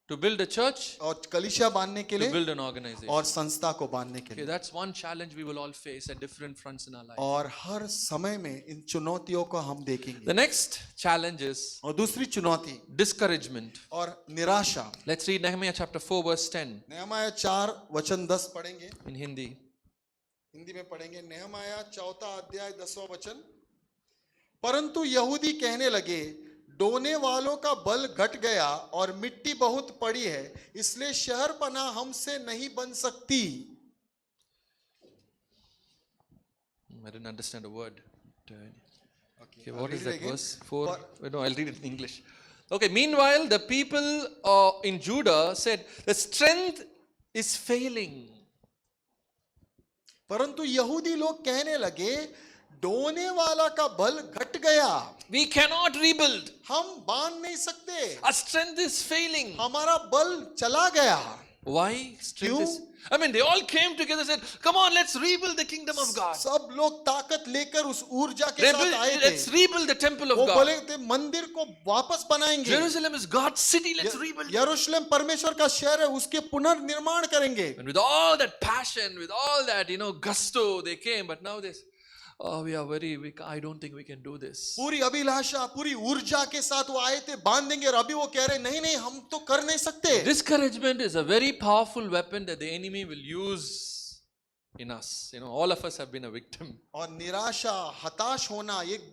[SPEAKER 1] to build a church,
[SPEAKER 2] और कलीसिया बांधने के
[SPEAKER 1] to
[SPEAKER 2] लिए
[SPEAKER 1] build an organization.
[SPEAKER 2] और संस्था को बांधने के
[SPEAKER 1] Okay,
[SPEAKER 2] लिए।
[SPEAKER 1] that's one challenge we will all face at different fronts in our life.
[SPEAKER 2] और हर समय में इन चुनौतियों को हम देखेंगे।
[SPEAKER 1] The next challenge is
[SPEAKER 2] और दूसरी चुनौती
[SPEAKER 1] discouragement.
[SPEAKER 2] और निराशा।
[SPEAKER 1] Let's read Nehemiah chapter 4 verse 10
[SPEAKER 2] नेहमाया 4:10 पढ़ेंगे,
[SPEAKER 1] in Hindi.
[SPEAKER 2] हिंदी में पढ़ेंगे। नेहमाया 4 अध्याय 10वां वचन। परंतु यहूदी कहने लगे, डोने वालों का बल घट गया और मिट्टी बहुत पड़ी है, इसलिए शहर पनाह हमसे नहीं बन सकती।
[SPEAKER 1] I didn't understand a word. Okay,
[SPEAKER 2] I'll
[SPEAKER 1] what is
[SPEAKER 2] read it
[SPEAKER 1] that
[SPEAKER 2] again.
[SPEAKER 1] verse? 4. No, I'll read it in English. Okay, meanwhile, the people in Judah said, the strength is failing.
[SPEAKER 2] परंतु यहूदी लोग कहने लगे, डोने वाला का बल घट गया,
[SPEAKER 1] We cannot rebuild.
[SPEAKER 2] हम बांध नहीं सकते,
[SPEAKER 1] Our strength is failing.
[SPEAKER 2] हमारा बल चला गया।
[SPEAKER 1] Why? Strength
[SPEAKER 2] क्यों?
[SPEAKER 1] is, I mean, they all came together and said, come on, let's rebuild the kingdom of God.
[SPEAKER 2] सब लोग ताकत लेकर उस ऊर्जा के साथ आए
[SPEAKER 1] Let's
[SPEAKER 2] थे।
[SPEAKER 1] rebuild the temple of
[SPEAKER 2] वो
[SPEAKER 1] God.
[SPEAKER 2] बोले थे मंदिर को वापस बनाएंगे,
[SPEAKER 1] Jerusalem is God's city. Let's rebuild it.
[SPEAKER 2] यरूशलेम परमेश्वर का शहर है, उसके पुनर्निर्माण करेंगे।
[SPEAKER 1] And with all that passion, with all that, gusto, they came. But now this, we are very weak. I don't think we can do this.
[SPEAKER 2] पूरी अभिलाषा, पूरी ऊर्जा के साथ वो आए थे, बांधेंगे, और अभी वो कह रहे नहीं नहीं हम तो कर नहीं सकते।
[SPEAKER 1] Discouragement is a very powerful weapon that the enemy will use in us. All of us have been a victim.
[SPEAKER 2] और निराशा, हताश होना एक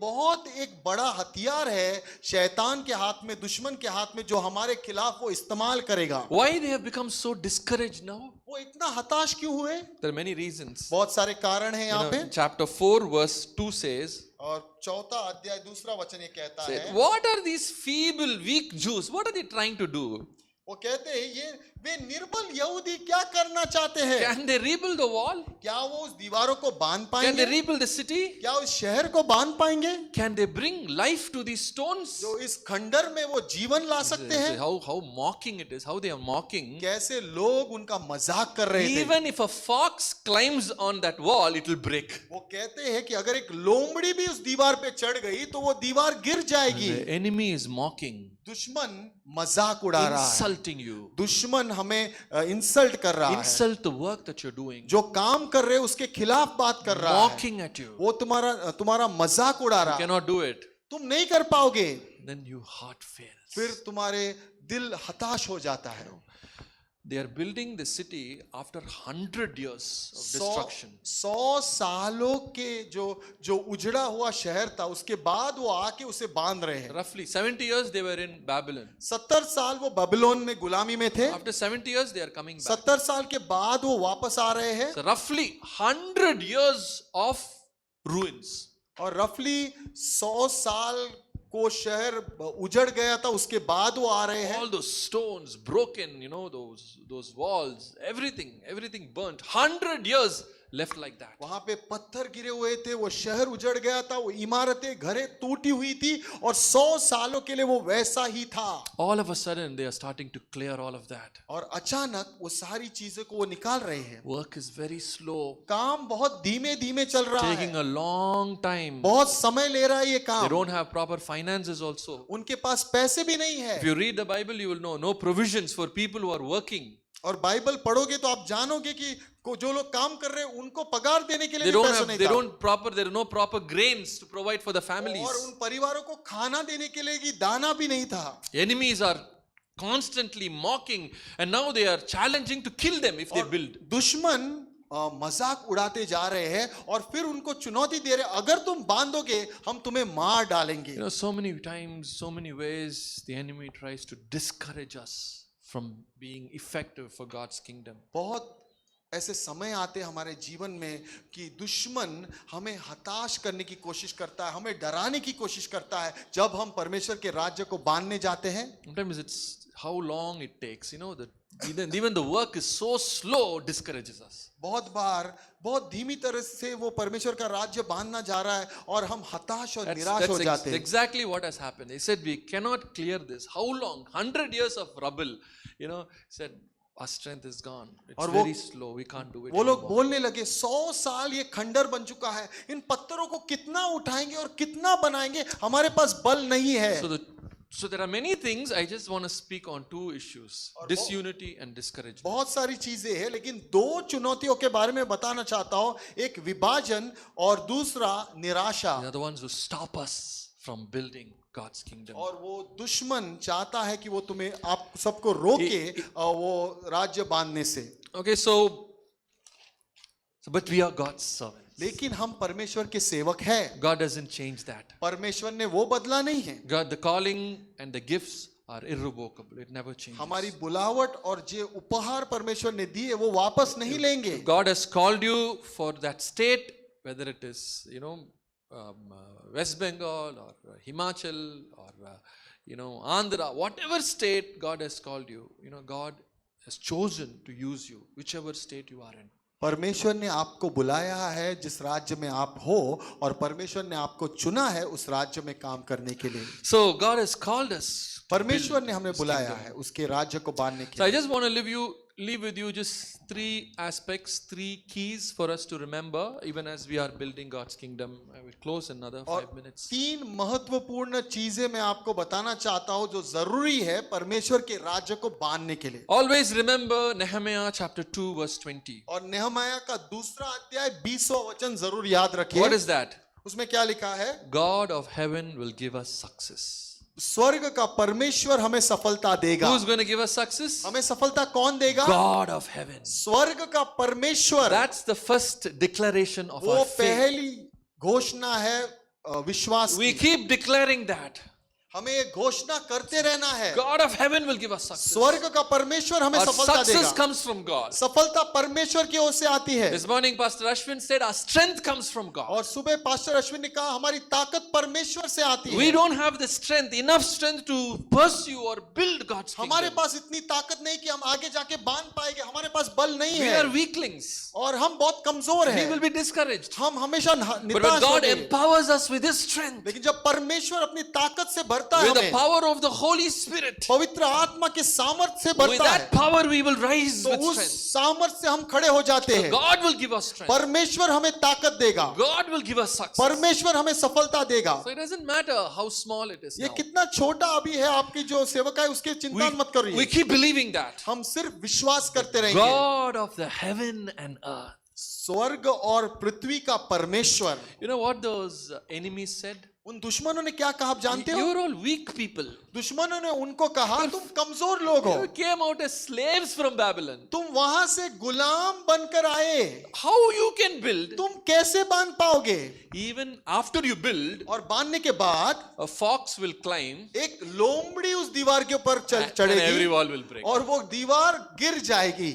[SPEAKER 2] बड़ा हथियार है शैतान के हाथ में, दुश्मन के हाथ में, जो हमारे खिलाफ वो इस्तेमाल करेगा।
[SPEAKER 1] Why they have become so discouraged now?
[SPEAKER 2] वो इतना हताश क्यों हुए?
[SPEAKER 1] There are many reasons.
[SPEAKER 2] बहुत सारे कारण हैं यहाँ पे।
[SPEAKER 1] Chapter 4 verse 2 says,
[SPEAKER 2] और 4 अध्याय 2 वचन ये कहता है,
[SPEAKER 1] what are these feeble, weak Jews? What are they trying to do?
[SPEAKER 2] वो कहते हैं ये वे निर्बल यहूदी क्या करना चाहते हैं?
[SPEAKER 1] Can they rebuild the wall?
[SPEAKER 2] क्या वो उस दीवारों को बांध
[SPEAKER 1] Can they
[SPEAKER 2] पाएंगे?
[SPEAKER 1] rebuild the city?
[SPEAKER 2] क्या उस शहर को बांध पाएंगे?
[SPEAKER 1] Can they bring life to these stones?
[SPEAKER 2] जो इस खंडर में वो जीवन ला सकते हैं?
[SPEAKER 1] How mocking it is, how they are mocking.
[SPEAKER 2] कैसे लोग उनका मजाक कर रहे थे।
[SPEAKER 1] Even if a fox climbs on that wall, it will break.
[SPEAKER 2] वो कहते हैं कि अगर एक लोमड़ी भी उस दीवार पे चढ़ गई तो वो दीवार गिर जाएगी।
[SPEAKER 1] The enemy is mocking,
[SPEAKER 2] दुश्मन मजाक उड़ा रहा है,
[SPEAKER 1] insulting you.
[SPEAKER 2] दुश्मन हमें इंसल्ट कर रहा है,
[SPEAKER 1] Insult the work that you're doing.
[SPEAKER 2] जो काम कर रहे उसके खिलाफ बात कर रहा है,
[SPEAKER 1] Mocking at you.
[SPEAKER 2] वो तुम्हारा मजाक उड़ा रहा
[SPEAKER 1] You
[SPEAKER 2] है,
[SPEAKER 1] cannot do it.
[SPEAKER 2] तुम नहीं कर पाओगे,
[SPEAKER 1] Then your heart fails.
[SPEAKER 2] फिर तुम्हारे दिल हताश हो जाता है।
[SPEAKER 1] They are building the city after 100 years of destruction.
[SPEAKER 2] 100 सालों के जो उजड़ा हुआ शहर था, उसके बाद वो आके उसे बांध रहे हैं।
[SPEAKER 1] Roughly 70 years they were in Babylon.
[SPEAKER 2] 70 साल वो बेबीलोन में गुलामी में थे।
[SPEAKER 1] After 70 years they are coming back.
[SPEAKER 2] 70 साल के बाद वो वापस आ रहे हैं।
[SPEAKER 1] So roughly 100 years of ruins.
[SPEAKER 2] और रफली 100 साल को शहर उजड़ गया था, उसके बाद वो आ रहे हैं।
[SPEAKER 1] All those stones broken, those walls, everything burnt. 100 years left like that.
[SPEAKER 2] वहां पे पत्थर गिरे हुए थे, वो शहर उजड़ गया था, वो इमारतें, घरें टूटी हुई थी, और 100 सालों के लिए वो वैसा ही था।
[SPEAKER 1] All of a sudden they are starting to clear all of that.
[SPEAKER 2] और अचानक वो सारी चीजें को वो निकाल रहे हैं।
[SPEAKER 1] Work is very slow,
[SPEAKER 2] काम बहुत धीमे धीमे चल रहा है,
[SPEAKER 1] taking a long time.
[SPEAKER 2] बहुत समय ले रहा है ये
[SPEAKER 1] They
[SPEAKER 2] काम।
[SPEAKER 1] don't have proper finances also.
[SPEAKER 2] उनके पास पैसे भी नहीं है।
[SPEAKER 1] If you read the Bible, you will know no provisions for people who are working.
[SPEAKER 2] और बाइबल पढ़ोगे तो आप जानोगे कि जो लोग काम कर रहे हैं उनको पगार देने के लिए
[SPEAKER 1] They
[SPEAKER 2] भी
[SPEAKER 1] don't
[SPEAKER 2] पैसा
[SPEAKER 1] have,
[SPEAKER 2] नहीं
[SPEAKER 1] they
[SPEAKER 2] था।
[SPEAKER 1] don't proper, there are no proper grains to provide for the families.
[SPEAKER 2] और उन परिवारों को खाना देने के लिए दाना भी नहीं था।
[SPEAKER 1] Enemies are constantly mocking, and now they are challenging to kill them if they build.
[SPEAKER 2] दुश्मन मजाक उड़ाते जा रहे हैं और फिर उनको चुनौती दे रहे हैं, अगर तुम बांधोगे हम तुम्हें मार डालेंगे।
[SPEAKER 1] So many times, so many ways, the enemy tries to discourage us from being effective for God's kingdom.
[SPEAKER 2] बहुत ऐसे समय आते हैं हमारे जीवन में कि दुश्मन हमें हताश करने की कोशिश करता है, हमें डराने की कोशिश करता है जब हम परमेश्वर के राज्य को बांधने जाते हैं।
[SPEAKER 1] Sometimes it's how long it takes, even the work is so slow, discourages us.
[SPEAKER 2] बहुत बार बहुत धीमी तरह से वो परमेश्वर का राज्य बांधना जा रहा है और हम हताश और निराश हो जाते हैं।
[SPEAKER 1] Exactly what has happened. He said we cannot clear this. How long? 100 years of rubble. Said our strength is gone. It's very slow. We can't do it.
[SPEAKER 2] वो लोग
[SPEAKER 1] anymore.
[SPEAKER 2] बोलने लगे 100 साल ये खंडर बन चुका है, इन पत्थरों को कितना उठाएंगे और कितना बनाएंगे, हमारे पास बल नहीं है।
[SPEAKER 1] So the So there are many things. I just want to speak on two issues: disunity and discouragement.
[SPEAKER 2] बहुत सारी चीजें हैं, लेकिन दो चुनौतियों के बारे में बताना चाहता हूं, एक विभाजन और दूसरा निराशा।
[SPEAKER 1] They are the ones who stop us from building God's kingdom.
[SPEAKER 2] और वो दुश्मन चाहता है कि वो तुम्हें आप सबको रोके वो राज्य बांधने से।
[SPEAKER 1] Okay, so but we are God's servants.
[SPEAKER 2] लेकिन हम परमेश्वर के सेवक हैं।
[SPEAKER 1] God doesn't change that.
[SPEAKER 2] परमेश्वर ने वो बदला नहीं है।
[SPEAKER 1] God, the calling and the gifts are irrevocable. It never changes.
[SPEAKER 2] हमारी बुलावट और जो उपहार परमेश्वर ने दिए वो वापस नहीं लेंगे।
[SPEAKER 1] God has called you for that state, whether it is, West Bengal or Himachal or, Andhra, whatever state God has called you, God has chosen to use you, whichever state you are in.
[SPEAKER 2] परमेश्वर ने आपको बुलाया है जिस राज्य में आप हो, और परमेश्वर ने आपको चुना है उस राज्य में काम करने के लिए।
[SPEAKER 1] So God has called us.
[SPEAKER 2] परमेश्वर ने हमें बुलाया है उसके राज्य को बांधने के
[SPEAKER 1] So I
[SPEAKER 2] लिए।
[SPEAKER 1] just want to leave with you just three aspects, three keys for us to remember, even as we are building God's kingdom. I will close in another 5 minutes.
[SPEAKER 2] तीन महत्वपूर्ण चीजें मैं आपको बताना चाहता हूं जो जरूरी है परमेश्वर के राज्य को बांधने के लिए।
[SPEAKER 1] Always remember Nehemiah chapter 2 verse 20.
[SPEAKER 2] और नेहमाया का दूसरा अध्याय 20वां वचन जरूर याद रखिए।
[SPEAKER 1] What is that?
[SPEAKER 2] उसमें क्या लिखा है?
[SPEAKER 1] God of heaven will give us success.
[SPEAKER 2] स्वर्ग का परमेश्वर हमें सफलता देगा।
[SPEAKER 1] Who's going to give us success?
[SPEAKER 2] हमें सफलता कौन देगा?
[SPEAKER 1] God of heaven.
[SPEAKER 2] स्वर्ग का परमेश्वर।
[SPEAKER 1] That's the first declaration of
[SPEAKER 2] वो
[SPEAKER 1] our faith.
[SPEAKER 2] पहली घोषणा है विश्वास
[SPEAKER 1] We
[SPEAKER 2] की।
[SPEAKER 1] keep declaring that.
[SPEAKER 2] हमें ये घोषणा करते रहना है।
[SPEAKER 1] God of heaven will give us success.
[SPEAKER 2] स्वर्ग का परमेश्वर हमें
[SPEAKER 1] Our
[SPEAKER 2] सफलता
[SPEAKER 1] success
[SPEAKER 2] देगा।
[SPEAKER 1] comes from God.
[SPEAKER 2] सफलता परमेश्वर की ओर से आती है।
[SPEAKER 1] This morning Pastor Ashwin said our strength comes from God.
[SPEAKER 2] और सुबह पास्टर अश्विन ने कहा हमारी ताकत परमेश्वर से आती है।
[SPEAKER 1] We don't have the strength, enough strength to pursue or build God's kingdom.
[SPEAKER 2] हमारे पास इतनी ताकत नहीं कि हम आगे जाके बांध पाएंगे। हमारे पास बल नहीं
[SPEAKER 1] We
[SPEAKER 2] है
[SPEAKER 1] are weaklings.
[SPEAKER 2] और हम बहुत कमजोर
[SPEAKER 1] We
[SPEAKER 2] हैं।
[SPEAKER 1] will be discouraged.
[SPEAKER 2] हम हमेशा
[SPEAKER 1] But when
[SPEAKER 2] निराश
[SPEAKER 1] God
[SPEAKER 2] होंगे।
[SPEAKER 1] empowers us with His strength,
[SPEAKER 2] लेकिन जब परमेश्वर अपनी ताकत से भरता है
[SPEAKER 1] with the
[SPEAKER 2] हमें,
[SPEAKER 1] power of the Holy Spirit,
[SPEAKER 2] पवित्र आत्मा के सामर्थ्य से
[SPEAKER 1] with
[SPEAKER 2] भरता
[SPEAKER 1] that
[SPEAKER 2] है,
[SPEAKER 1] power we will rise
[SPEAKER 2] तो
[SPEAKER 1] with
[SPEAKER 2] उस
[SPEAKER 1] strength.
[SPEAKER 2] सामर्थ्य से हम खड़े हो जाते हैं।
[SPEAKER 1] God will give us strength.
[SPEAKER 2] परमेश्वर हमें ताकत देगा।
[SPEAKER 1] God will give us success.
[SPEAKER 2] परमेश्वर हमें सफलता देगा।
[SPEAKER 1] So it doesn't matter how small it is
[SPEAKER 2] ये
[SPEAKER 1] now.
[SPEAKER 2] कितना छोटा अभी है आपकी जो सेवक है उसकी चिंता मत
[SPEAKER 1] We
[SPEAKER 2] करिए।
[SPEAKER 1] keep believing that.
[SPEAKER 2] हम सिर्फ विश्वास करते रहेंगे।
[SPEAKER 1] God of the heaven and earth.
[SPEAKER 2] स्वर्ग और पृथ्वी का परमेश्वर।
[SPEAKER 1] You know what those enemies said?
[SPEAKER 2] उन दुश्मनों ने क्या कहा आप जानते हो?
[SPEAKER 1] You're all weak people.
[SPEAKER 2] दुश्मनों ने उनको कहा तुम कमजोर लोग हो,
[SPEAKER 1] You came out as slaves from Babylon.
[SPEAKER 2] तुम वहां से गुलाम बनकर आए,
[SPEAKER 1] How you can build?
[SPEAKER 2] तुम कैसे बांध पाओगे?
[SPEAKER 1] Even after you build,
[SPEAKER 2] और बांधने के बाद
[SPEAKER 1] a fox will climb
[SPEAKER 2] एक लोमड़ी उस दीवार के ऊपर
[SPEAKER 1] and every
[SPEAKER 2] चढ़ेगी
[SPEAKER 1] wall will break.
[SPEAKER 2] और वो दीवार गिर जाएगी।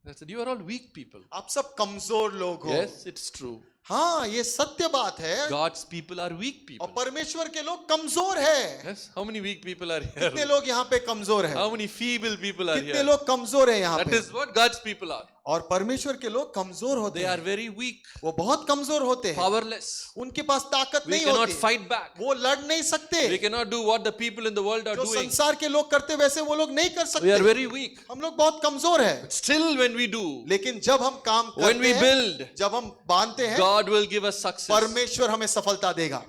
[SPEAKER 1] They said, you are all weak people.
[SPEAKER 2] आप सब कमजोर लोग हो।
[SPEAKER 1] Yes, it's true.
[SPEAKER 2] हाँ, ये सत्य बात है।
[SPEAKER 1] God's people are weak
[SPEAKER 2] और
[SPEAKER 1] people.
[SPEAKER 2] परमेश्वर के लोग कमजोर है।
[SPEAKER 1] Yes, how many weak people are
[SPEAKER 2] कितने
[SPEAKER 1] here?
[SPEAKER 2] लोग यहाँ पे कमजोर है?
[SPEAKER 1] How many feeble people are
[SPEAKER 2] कितने
[SPEAKER 1] here?
[SPEAKER 2] लोग कमजोर है यहाँ
[SPEAKER 1] That
[SPEAKER 2] पे?
[SPEAKER 1] is what God's people are.
[SPEAKER 2] और परमेश्वर के लोग कमजोर होते
[SPEAKER 1] They are
[SPEAKER 2] हैं।
[SPEAKER 1] very weak,
[SPEAKER 2] वो बहुत कमजोर होते हैं।
[SPEAKER 1] powerless.
[SPEAKER 2] उनके पास ताकत
[SPEAKER 1] We
[SPEAKER 2] नहीं
[SPEAKER 1] cannot
[SPEAKER 2] होती।
[SPEAKER 1] fight back.
[SPEAKER 2] वो लड़ नहीं सकते।
[SPEAKER 1] We cannot do what the people in the world are
[SPEAKER 2] जो
[SPEAKER 1] doing.
[SPEAKER 2] संसार के लोग करते वैसे वो लोग नहीं कर
[SPEAKER 1] We are
[SPEAKER 2] सकते।
[SPEAKER 1] very weak.
[SPEAKER 2] हम लोग बहुत कमजोर है।
[SPEAKER 1] Still, when we do,
[SPEAKER 2] लेकिन जब हम काम
[SPEAKER 1] when we
[SPEAKER 2] करते हैं,
[SPEAKER 1] build,
[SPEAKER 2] जब हम बांधते हैं,
[SPEAKER 1] God will give us success.
[SPEAKER 2] परमेश्वर हमें सफलता देगा।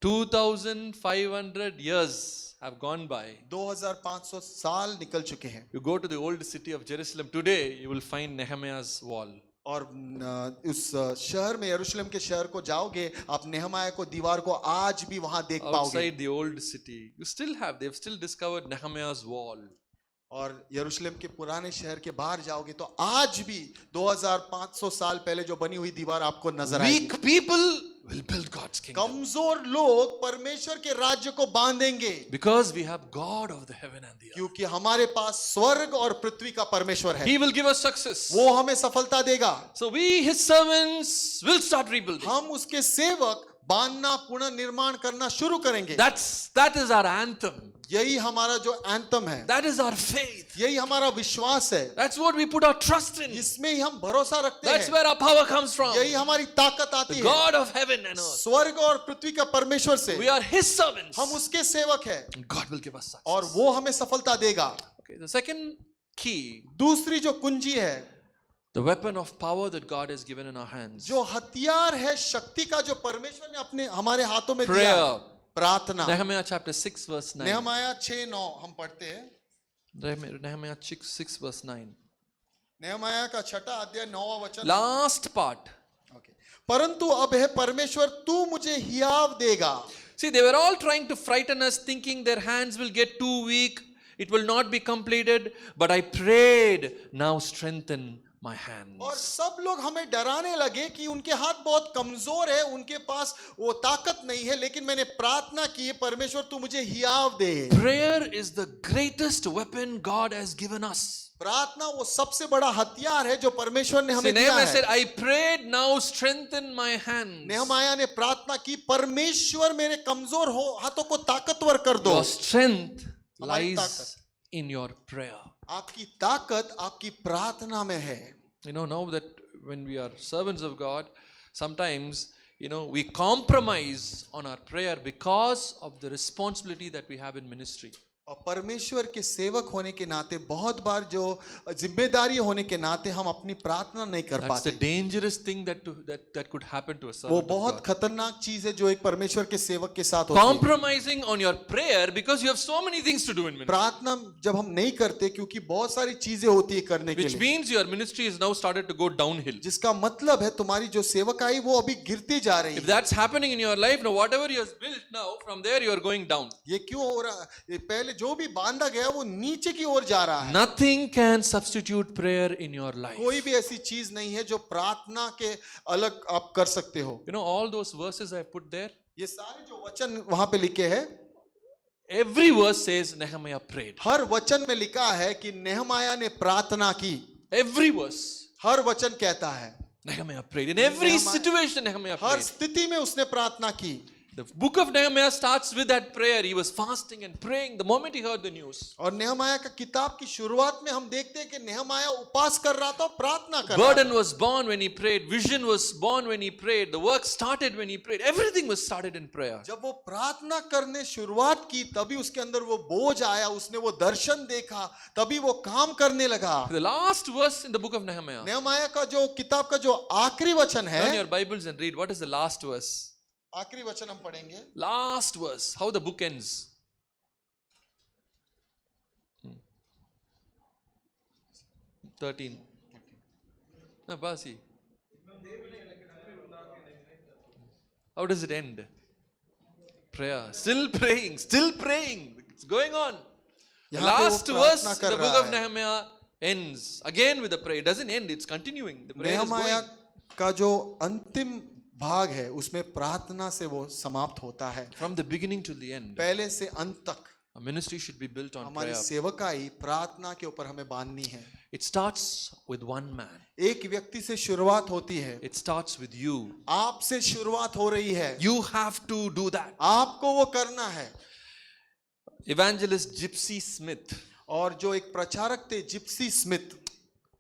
[SPEAKER 1] 2,500 years have gone by.
[SPEAKER 2] 2500 साल निकल चुके हैं
[SPEAKER 1] You go to the old city of Jerusalem today, you will find Nehemiah's wall.
[SPEAKER 2] और उस शहर में यरूशलेम के शहर को जाओगे आप नेहमाया को दीवार को आज भी वहां देख पाओगे।
[SPEAKER 1] Outside the old city, they've still discovered Nehemiah's wall.
[SPEAKER 2] और यरूशलेम के पुराने शहर के बाहर जाओगे तो आज भी 2500 साल पहले जो बनी हुई दीवार आपको नजर आएगी।
[SPEAKER 1] Weak people will build God's kingdom.
[SPEAKER 2] कमजोर लोग परमेश्वर के राज्य को बांधेंगे
[SPEAKER 1] Because we have God of the heaven and the earth.
[SPEAKER 2] क्योंकि हमारे पास स्वर्ग और पृथ्वी का परमेश्वर है।
[SPEAKER 1] He will give us success.
[SPEAKER 2] वो हमें सफलता देगा।
[SPEAKER 1] So we, His servants, will start rebuilding.
[SPEAKER 2] हम उसके सेवक बांधना पुनर्निर्माण करना शुरू करेंगे।
[SPEAKER 1] That is our anthem.
[SPEAKER 2] यही हमारा जो एंथम है,
[SPEAKER 1] That is our faith.
[SPEAKER 2] यही हमारा विश्वास है,
[SPEAKER 1] That's what we put our trust in.
[SPEAKER 2] इसमें ही हम भरोसा रखते
[SPEAKER 1] That's
[SPEAKER 2] हैं।
[SPEAKER 1] where our power comes from.
[SPEAKER 2] यही हमारी ताकत आती
[SPEAKER 1] The
[SPEAKER 2] है
[SPEAKER 1] God of heaven and earth.
[SPEAKER 2] स्वर्ग और पृथ्वी का परमेश्वर से।
[SPEAKER 1] We are His servants.
[SPEAKER 2] हम उसके सेवक हैं
[SPEAKER 1] God will give us success.
[SPEAKER 2] और वो हमें सफलता देगा।
[SPEAKER 1] Okay, the second key,
[SPEAKER 2] दूसरी जो कुंजी है,
[SPEAKER 1] the weapon of power that God has given in our hands.
[SPEAKER 2] जो हथियार है शक्ति का जो परमेश्वर ने अपने हमारे हाथों में दिया
[SPEAKER 1] Prayer.
[SPEAKER 2] है, प्रार्थना।
[SPEAKER 1] Nehemiah chapter 6 verse 9.
[SPEAKER 2] नेहमाया 6:9 हम पढ़ते हैं।
[SPEAKER 1] Nehemiah 6 verse 9.
[SPEAKER 2] नेहमाया का 6 अध्याय 9वां वचन।
[SPEAKER 1] Last part.
[SPEAKER 2] ओके। परंतु अब है परमेश्वर, तू मुझे हियाव देगा।
[SPEAKER 1] See, they were all trying to frighten us, thinking their hands will get too weak, it will not be completed. But I prayed, now strengthen my hands.
[SPEAKER 2] और सब लोग हमें डराने लगे कि उनके हाथ बहुत कमजोर है, उनके पास वो ताकत नहीं है, लेकिन मैंने प्रार्थना की, परमेश्वर तू मुझे हियाव दे।
[SPEAKER 1] Prayer is the greatest weapon God has given us.
[SPEAKER 2] प्रार्थना वो सबसे बड़ा हथियार है जो परमेश्वर ने
[SPEAKER 1] See,
[SPEAKER 2] हमें दिया
[SPEAKER 1] Nehemiah
[SPEAKER 2] है।
[SPEAKER 1] said, I prayed, now strengthen my hands.
[SPEAKER 2] नेहमाया ने प्रार्थना की, परमेश्वर मेरे कमजोर हो हाथों को ताकतवर कर दो।
[SPEAKER 1] Your strength
[SPEAKER 2] हमारी
[SPEAKER 1] lies
[SPEAKER 2] ताकत।
[SPEAKER 1] in your prayer.
[SPEAKER 2] आपकी ताकत आपकी प्रार्थना में है।
[SPEAKER 1] You know, now that when we are servants of God, sometimes, we compromise on our prayer because of the responsibility that we have in ministry.
[SPEAKER 2] और परमेश्वर के सेवक होने के नाते बहुत बार जो जिम्मेदारी होने के नाते हम अपनी प्रार्थना नहीं कर
[SPEAKER 1] That's the
[SPEAKER 2] पाते।
[SPEAKER 1] dangerous thing that could happen to a
[SPEAKER 2] वो
[SPEAKER 1] servant of
[SPEAKER 2] बहुत
[SPEAKER 1] God.
[SPEAKER 2] खतरनाक चीज है जो एक परमेश्वर के सेवक के साथ होती है।
[SPEAKER 1] Compromising on your prayer because you have so many things to do in ministry.
[SPEAKER 2] प्रार्थना जब हम नहीं करते क्योंकि बहुत सारी चीजें होती है करने के
[SPEAKER 1] Which
[SPEAKER 2] लिए,
[SPEAKER 1] means your ministry is now started to go downhill.
[SPEAKER 2] जिसका मतलब है तुम्हारी जो सेवकाई वो अभी गिरती जा रही
[SPEAKER 1] If
[SPEAKER 2] है।
[SPEAKER 1] that's happening in your life, now whatever you have built now, from there you are going down.
[SPEAKER 2] ये क्यों हो रहा है? पहले जो भी बांधा गया वो नीचे की ओर जा रहा है।
[SPEAKER 1] Nothing can substitute prayer in your life.
[SPEAKER 2] कोई भी ऐसी चीज नहीं है जो प्रार्थना के अलग आप कर सकते हो।
[SPEAKER 1] You know, all those verses I put there,
[SPEAKER 2] ये सारे जो वचन वहां पे लिखे हैं,
[SPEAKER 1] every verse says Nehemiah prayed.
[SPEAKER 2] हर वचन में लिखा है कि नेहमाया ने प्रार्थना की।
[SPEAKER 1] Every verse,
[SPEAKER 2] हर वचन कहता है,
[SPEAKER 1] Nehemiah prayed. In every
[SPEAKER 2] Nehemiah-
[SPEAKER 1] situation, Nehemiah
[SPEAKER 2] her
[SPEAKER 1] prayed.
[SPEAKER 2] स्थिति में उसने प्रार्थना की।
[SPEAKER 1] The book of Nehemiah starts with that prayer. He was fasting and praying the moment he heard the news.
[SPEAKER 2] और नेहमाया का किताब की शुरुआत में हम देखते हैं कि नेहमाया उपास कर रहा था और प्रार्थना कर रहा था।
[SPEAKER 1] Burden was born when he prayed. Vision was born when he prayed. The work started when he prayed. Everything was started in prayer.
[SPEAKER 2] जब वो प्रार्थना करने शुरुआत की तभी उसके अंदर वो बोझ आया, उसने वो दर्शन देखा, तभी वो काम करने लगा।
[SPEAKER 1] The last verse in the book of Nehemiah.
[SPEAKER 2] नेहमाया का जो किताब का जो आखिरी वचन
[SPEAKER 1] Turn
[SPEAKER 2] है,
[SPEAKER 1] your Bibles and read. What is the last verse?
[SPEAKER 2] आखिरी वचन हम पढ़ेंगे।
[SPEAKER 1] Last verse. How the book ends. 13. No, Basi. How does it end? Prayer. Still praying. Still praying. It's going on. The
[SPEAKER 2] यहाँ पे वो
[SPEAKER 1] last
[SPEAKER 2] प्रार्थना
[SPEAKER 1] verse,
[SPEAKER 2] कर
[SPEAKER 1] the book
[SPEAKER 2] रहा
[SPEAKER 1] of
[SPEAKER 2] है।
[SPEAKER 1] Nehemiah ends again with a prayer. It doesn't end. It's continuing. The prayer is
[SPEAKER 2] नेहमाया
[SPEAKER 1] going.
[SPEAKER 2] का जो अंतिम भाग है उसमें प्रार्थना से वो समाप्त होता है।
[SPEAKER 1] From the beginning to the end.
[SPEAKER 2] पहले से अंत तक
[SPEAKER 1] A ministry should be built on
[SPEAKER 2] हमारी
[SPEAKER 1] prayer.
[SPEAKER 2] सेवकाई प्रार्थना के ऊपर हमें बांधनी है।
[SPEAKER 1] It starts with one man.
[SPEAKER 2] एक व्यक्ति से शुरुआत होती है,
[SPEAKER 1] It starts with you.
[SPEAKER 2] आपसे शुरुआत हो रही है,
[SPEAKER 1] You have to do that.
[SPEAKER 2] आपको वो करना है।
[SPEAKER 1] Evangelist Gypsy Smith,
[SPEAKER 2] और जो एक प्रचारक थे Gypsy Smith,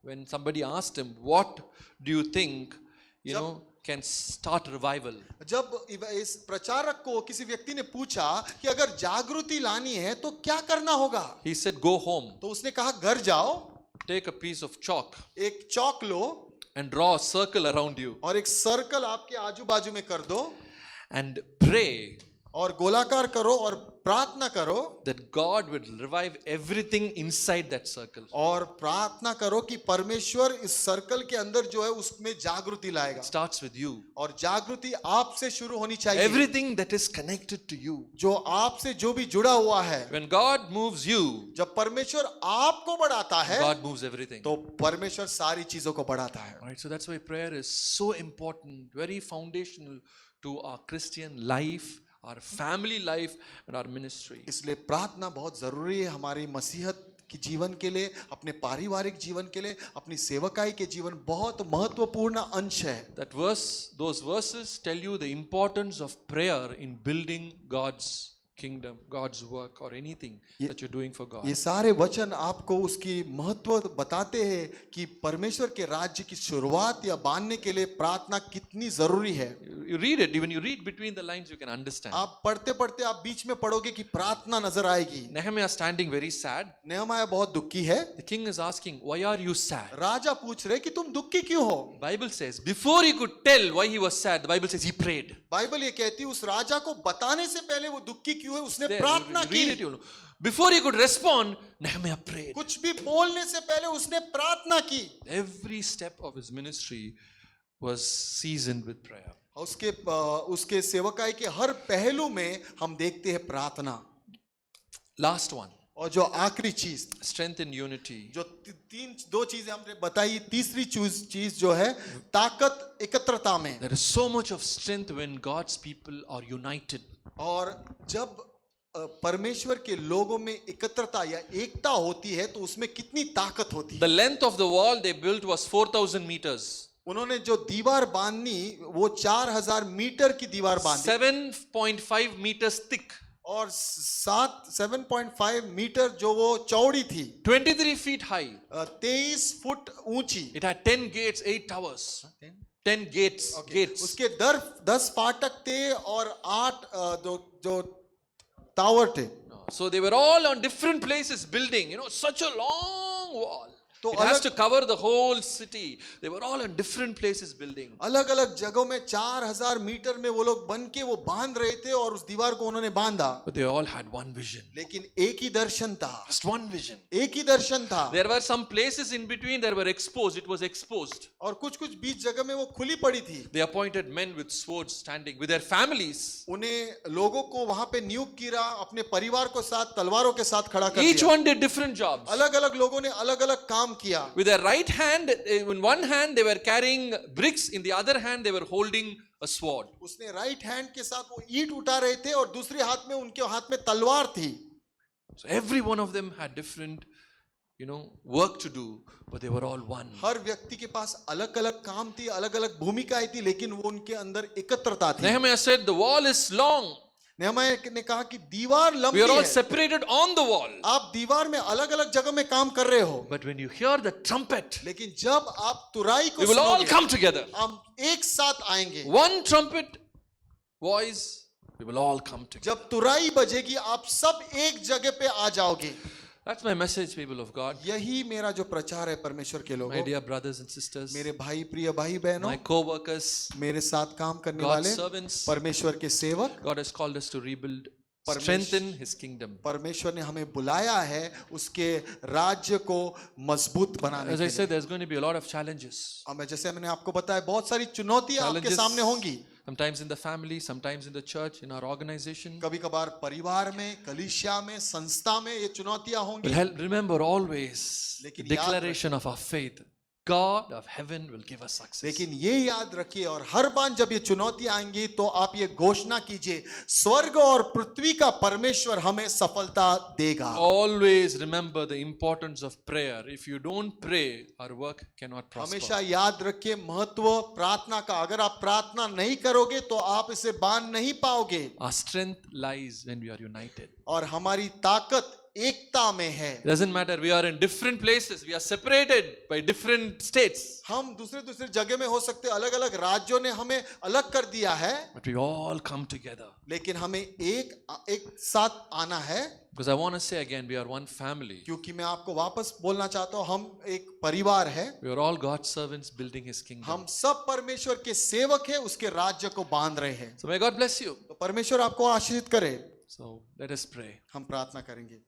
[SPEAKER 1] when somebody asked him, what do you think, can start revival?
[SPEAKER 2] जब इस प्रचारक को किसी व्यक्ति ने पूछा कि अगर जागृति लानी है तो क्या करना होगा,
[SPEAKER 1] He said, go home,
[SPEAKER 2] तो उसने कहा घर जाओ,
[SPEAKER 1] take a piece of chalk
[SPEAKER 2] एक चौक लो
[SPEAKER 1] and draw a circle around you
[SPEAKER 2] और एक सर्कल आपके आजू बाजू में कर दो
[SPEAKER 1] and pray
[SPEAKER 2] और गोलाकार करो और प्रार्थना करो
[SPEAKER 1] that God would revive everything inside that circle.
[SPEAKER 2] और प्रार्थना करो कि परमेश्वर इस सर्कल के अंदर जो है उसमें जागृति लाएगा।
[SPEAKER 1] It starts with you.
[SPEAKER 2] और जागृति आपसे शुरू होनी चाहिए।
[SPEAKER 1] Everything that is connected to you.
[SPEAKER 2] जो आपसे जो भी जुड़ा हुआ है,
[SPEAKER 1] When God moves you,
[SPEAKER 2] जब परमेश्वर आपको बढ़ाता है
[SPEAKER 1] God moves everything.
[SPEAKER 2] तो परमेश्वर सारी चीजों को बढ़ाता है।
[SPEAKER 1] Right, so that's why prayer is so important, very foundational to our Christian life, our family life, and our ministry.
[SPEAKER 2] इसलिए प्रार्थना बहुत जरूरी है हमारी मसीहत की जीवन के लिए, अपने पारिवारिक जीवन के लिए, अपनी सेवकाई के जीवन बहुत महत्वपूर्ण अंश है।
[SPEAKER 1] Those verses tell you the importance of prayer in building God's kingdom, God's work, or anything that you're doing for God.
[SPEAKER 2] ये सारे वचन आपको उसकी महत्व बताते हैं कि परमेश्वर के राज्य की शुरुआत या बांधने के लिए प्रार्थना कितनी जरूरी है.
[SPEAKER 1] You read it, when you read between the lines, you can understand.
[SPEAKER 2] आप पढ़ते पढ़ते आप बीच में पढ़ोगे कि प्रार्थना नजर आएगी.
[SPEAKER 1] Nehemiah standing very sad.
[SPEAKER 2] नेहमाया बहुत दुखी है.
[SPEAKER 1] The king is asking, why are you sad?
[SPEAKER 2] राजा पूछ रहे कि तुम दुखी क्यों हो.
[SPEAKER 1] Bible says, before he could tell why he was sad, the Bible says he prayed.
[SPEAKER 2] Bible ये कहती है उस राजा को बताने से पहले वो दुखी क्यों है उसने
[SPEAKER 1] There,
[SPEAKER 2] प्रार्थना
[SPEAKER 1] read it,
[SPEAKER 2] की.
[SPEAKER 1] you know. Before he could respond, Nehemiah prayed.
[SPEAKER 2] कुछ भी बोलने से पहले उसने प्रार्थना की.
[SPEAKER 1] Every step of his ministry was seasoned with prayer.
[SPEAKER 2] उसके सेवकाई के हर पहलू में हम देखते हैं प्रार्थना.
[SPEAKER 1] Last one,
[SPEAKER 2] और जो आखिरी चीज,
[SPEAKER 1] strength in unity.
[SPEAKER 2] जो दो चीजें हमने बताई, तीसरी चीज जो है ताकत एकत्रता में.
[SPEAKER 1] There is so much of strength when God's people are united.
[SPEAKER 2] और जब परमेश्वर के लोगों में एकत्रता या एकता होती है तो उसमें कितनी ताकत होती है.
[SPEAKER 1] The length of the wall they built was 4,000 meters.
[SPEAKER 2] उन्होंने जो दीवार बांधनी वो 4,000 मीटर की दीवार बांधी
[SPEAKER 1] 7.5 meters thick.
[SPEAKER 2] और 7.5 मीटर जो वो चौड़ी थी,
[SPEAKER 1] 23 feet high.
[SPEAKER 2] 23 फुट ऊंची.
[SPEAKER 1] It had 10 gates, 8 towers. 10 gates. Gates.
[SPEAKER 2] उसके 10 फाटक थे और 8 जो टावर थे.
[SPEAKER 1] So they were all on different places building, such a long wall.
[SPEAKER 2] तो
[SPEAKER 1] It has
[SPEAKER 2] अलग
[SPEAKER 1] to cover the whole city. They were all on different places building.
[SPEAKER 2] अलग अलग जगहों में 4,000 मीटर में वो लोग बन के वो बांध रहे थे और उस दीवार को उन्होंने बांधा.
[SPEAKER 1] But they all had one vision.
[SPEAKER 2] लेकिन एक ही दर्शन था.
[SPEAKER 1] Just one vision.
[SPEAKER 2] एक ही दर्शन था.
[SPEAKER 1] There were some places in between that were exposed. It was exposed.
[SPEAKER 2] और कुछ कुछ बीच जगह में वो खुली पड़ी थी.
[SPEAKER 1] They appointed men with swords standing with their families.
[SPEAKER 2] उन्हें लोगों को वहां पे नियुक्त किया, अपने परिवार को साथ तलवारों के साथ खड़ा कर
[SPEAKER 1] Each
[SPEAKER 2] दिया.
[SPEAKER 1] one did different jobs.
[SPEAKER 2] अलग अलग लोगों ने अलग अलग काम किया.
[SPEAKER 1] With their right hand, in one hand they were carrying bricks, in the other hand they were holding a sword.
[SPEAKER 2] उसने राइट हैंड के साथ वो ईंट उठा रहे थे और दूसरे हाथ में उनके हाथ में तलवार थी.
[SPEAKER 1] So every one of them had different, work to do, but they were all one.
[SPEAKER 2] हर व्यक्ति के पास अलग अलग काम थी, अलग अलग भूमिकाएं थी, लेकिन वो उनके अंदर एकत्रता थी.
[SPEAKER 1] Nehemiah said, the wall is long.
[SPEAKER 2] नेहमाया ने कहा कि दीवार
[SPEAKER 1] We
[SPEAKER 2] लंबी
[SPEAKER 1] are all
[SPEAKER 2] है.
[SPEAKER 1] separated on the wall.
[SPEAKER 2] आप दीवार में अलग अलग जगह में काम कर रहे हो,
[SPEAKER 1] But when you hear the trumpet,
[SPEAKER 2] लेकिन जब आप तुराई को
[SPEAKER 1] we will all
[SPEAKER 2] सुनोगे,
[SPEAKER 1] come together.
[SPEAKER 2] हम एक साथ आएंगे.
[SPEAKER 1] One trumpet voice, we will all come together.
[SPEAKER 2] जब तुराई बजेगी आप सब एक जगह पे आ जाओगे.
[SPEAKER 1] That's my message, people of God.
[SPEAKER 2] यही मेरा जो प्रचार है परमेश्वर के
[SPEAKER 1] My
[SPEAKER 2] लोगों,
[SPEAKER 1] dear brothers and sisters,
[SPEAKER 2] मेरे भाई, प्रिय भाई बहनों,
[SPEAKER 1] my co-workers,
[SPEAKER 2] मेरे साथ काम करने
[SPEAKER 1] God's
[SPEAKER 2] वाले
[SPEAKER 1] servants,
[SPEAKER 2] परमेश्वर के सेवक,
[SPEAKER 1] God has called us to rebuild,
[SPEAKER 2] Parmesh-
[SPEAKER 1] strengthen His kingdom.
[SPEAKER 2] परमेश्वर ने हमें बुलाया है उसके राज्य को मजबूत बनाने
[SPEAKER 1] As
[SPEAKER 2] के
[SPEAKER 1] I
[SPEAKER 2] लिए.
[SPEAKER 1] said, there's going to be a lot of challenges.
[SPEAKER 2] और मैं जैसे मैंने आपको बताया बहुत सारी चुनौतियां आपके
[SPEAKER 1] Challenges,
[SPEAKER 2] सामने होंगी.
[SPEAKER 1] sometimes in the family, sometimes in the church, in our organization.
[SPEAKER 2] कभी कभार परिवार में, कलीसिया में, संस्था में ये चुनौतियां
[SPEAKER 1] But
[SPEAKER 2] होंगी.
[SPEAKER 1] remember always, the
[SPEAKER 2] लेकिन याद
[SPEAKER 1] declaration of our faith, God of heaven will give us success.
[SPEAKER 2] लेकिन ये याद रखिए और हर बार जब ये चुनौतियां आएंगी तो आप ये घोषणा कीजिए, स्वर्ग और पृथ्वी का परमेश्वर हमें सफलता देगा.
[SPEAKER 1] Always remember the importance of prayer. If you don't pray, our work cannot prosper.
[SPEAKER 2] हमेशा याद रखिए महत्व प्रार्थना का. अगर आप प्रार्थना नहीं करोगे तो आप इसे बांध नहीं पाओगे.
[SPEAKER 1] Our strength lies when we are united.
[SPEAKER 2] और हमारी ताकत एकता में है.
[SPEAKER 1] It doesn't matter, we are in different places, we are separated by different states,
[SPEAKER 2] हम दूसरे दूसरे जगह में हो सकते, अलग अलग राज्यों ने हमें अलग कर दिया है,
[SPEAKER 1] but we all come together.
[SPEAKER 2] लेकिन हमें एक साथ आना है.
[SPEAKER 1] Because I want to say again, we are one family.
[SPEAKER 2] क्योंकि मैं आपको वापस बोलना चाहता हूं, हम एक परिवार है.
[SPEAKER 1] We are all God's servants building His kingdom.
[SPEAKER 2] हम सब परमेश्वर के सेवक हैं, उसके राज्य को बांध रहे हैं.
[SPEAKER 1] So may God bless you.
[SPEAKER 2] तो परमेश्वर आपको आशीषित करे.
[SPEAKER 1] So let us pray.
[SPEAKER 2] हम प्रार्थना करेंगे.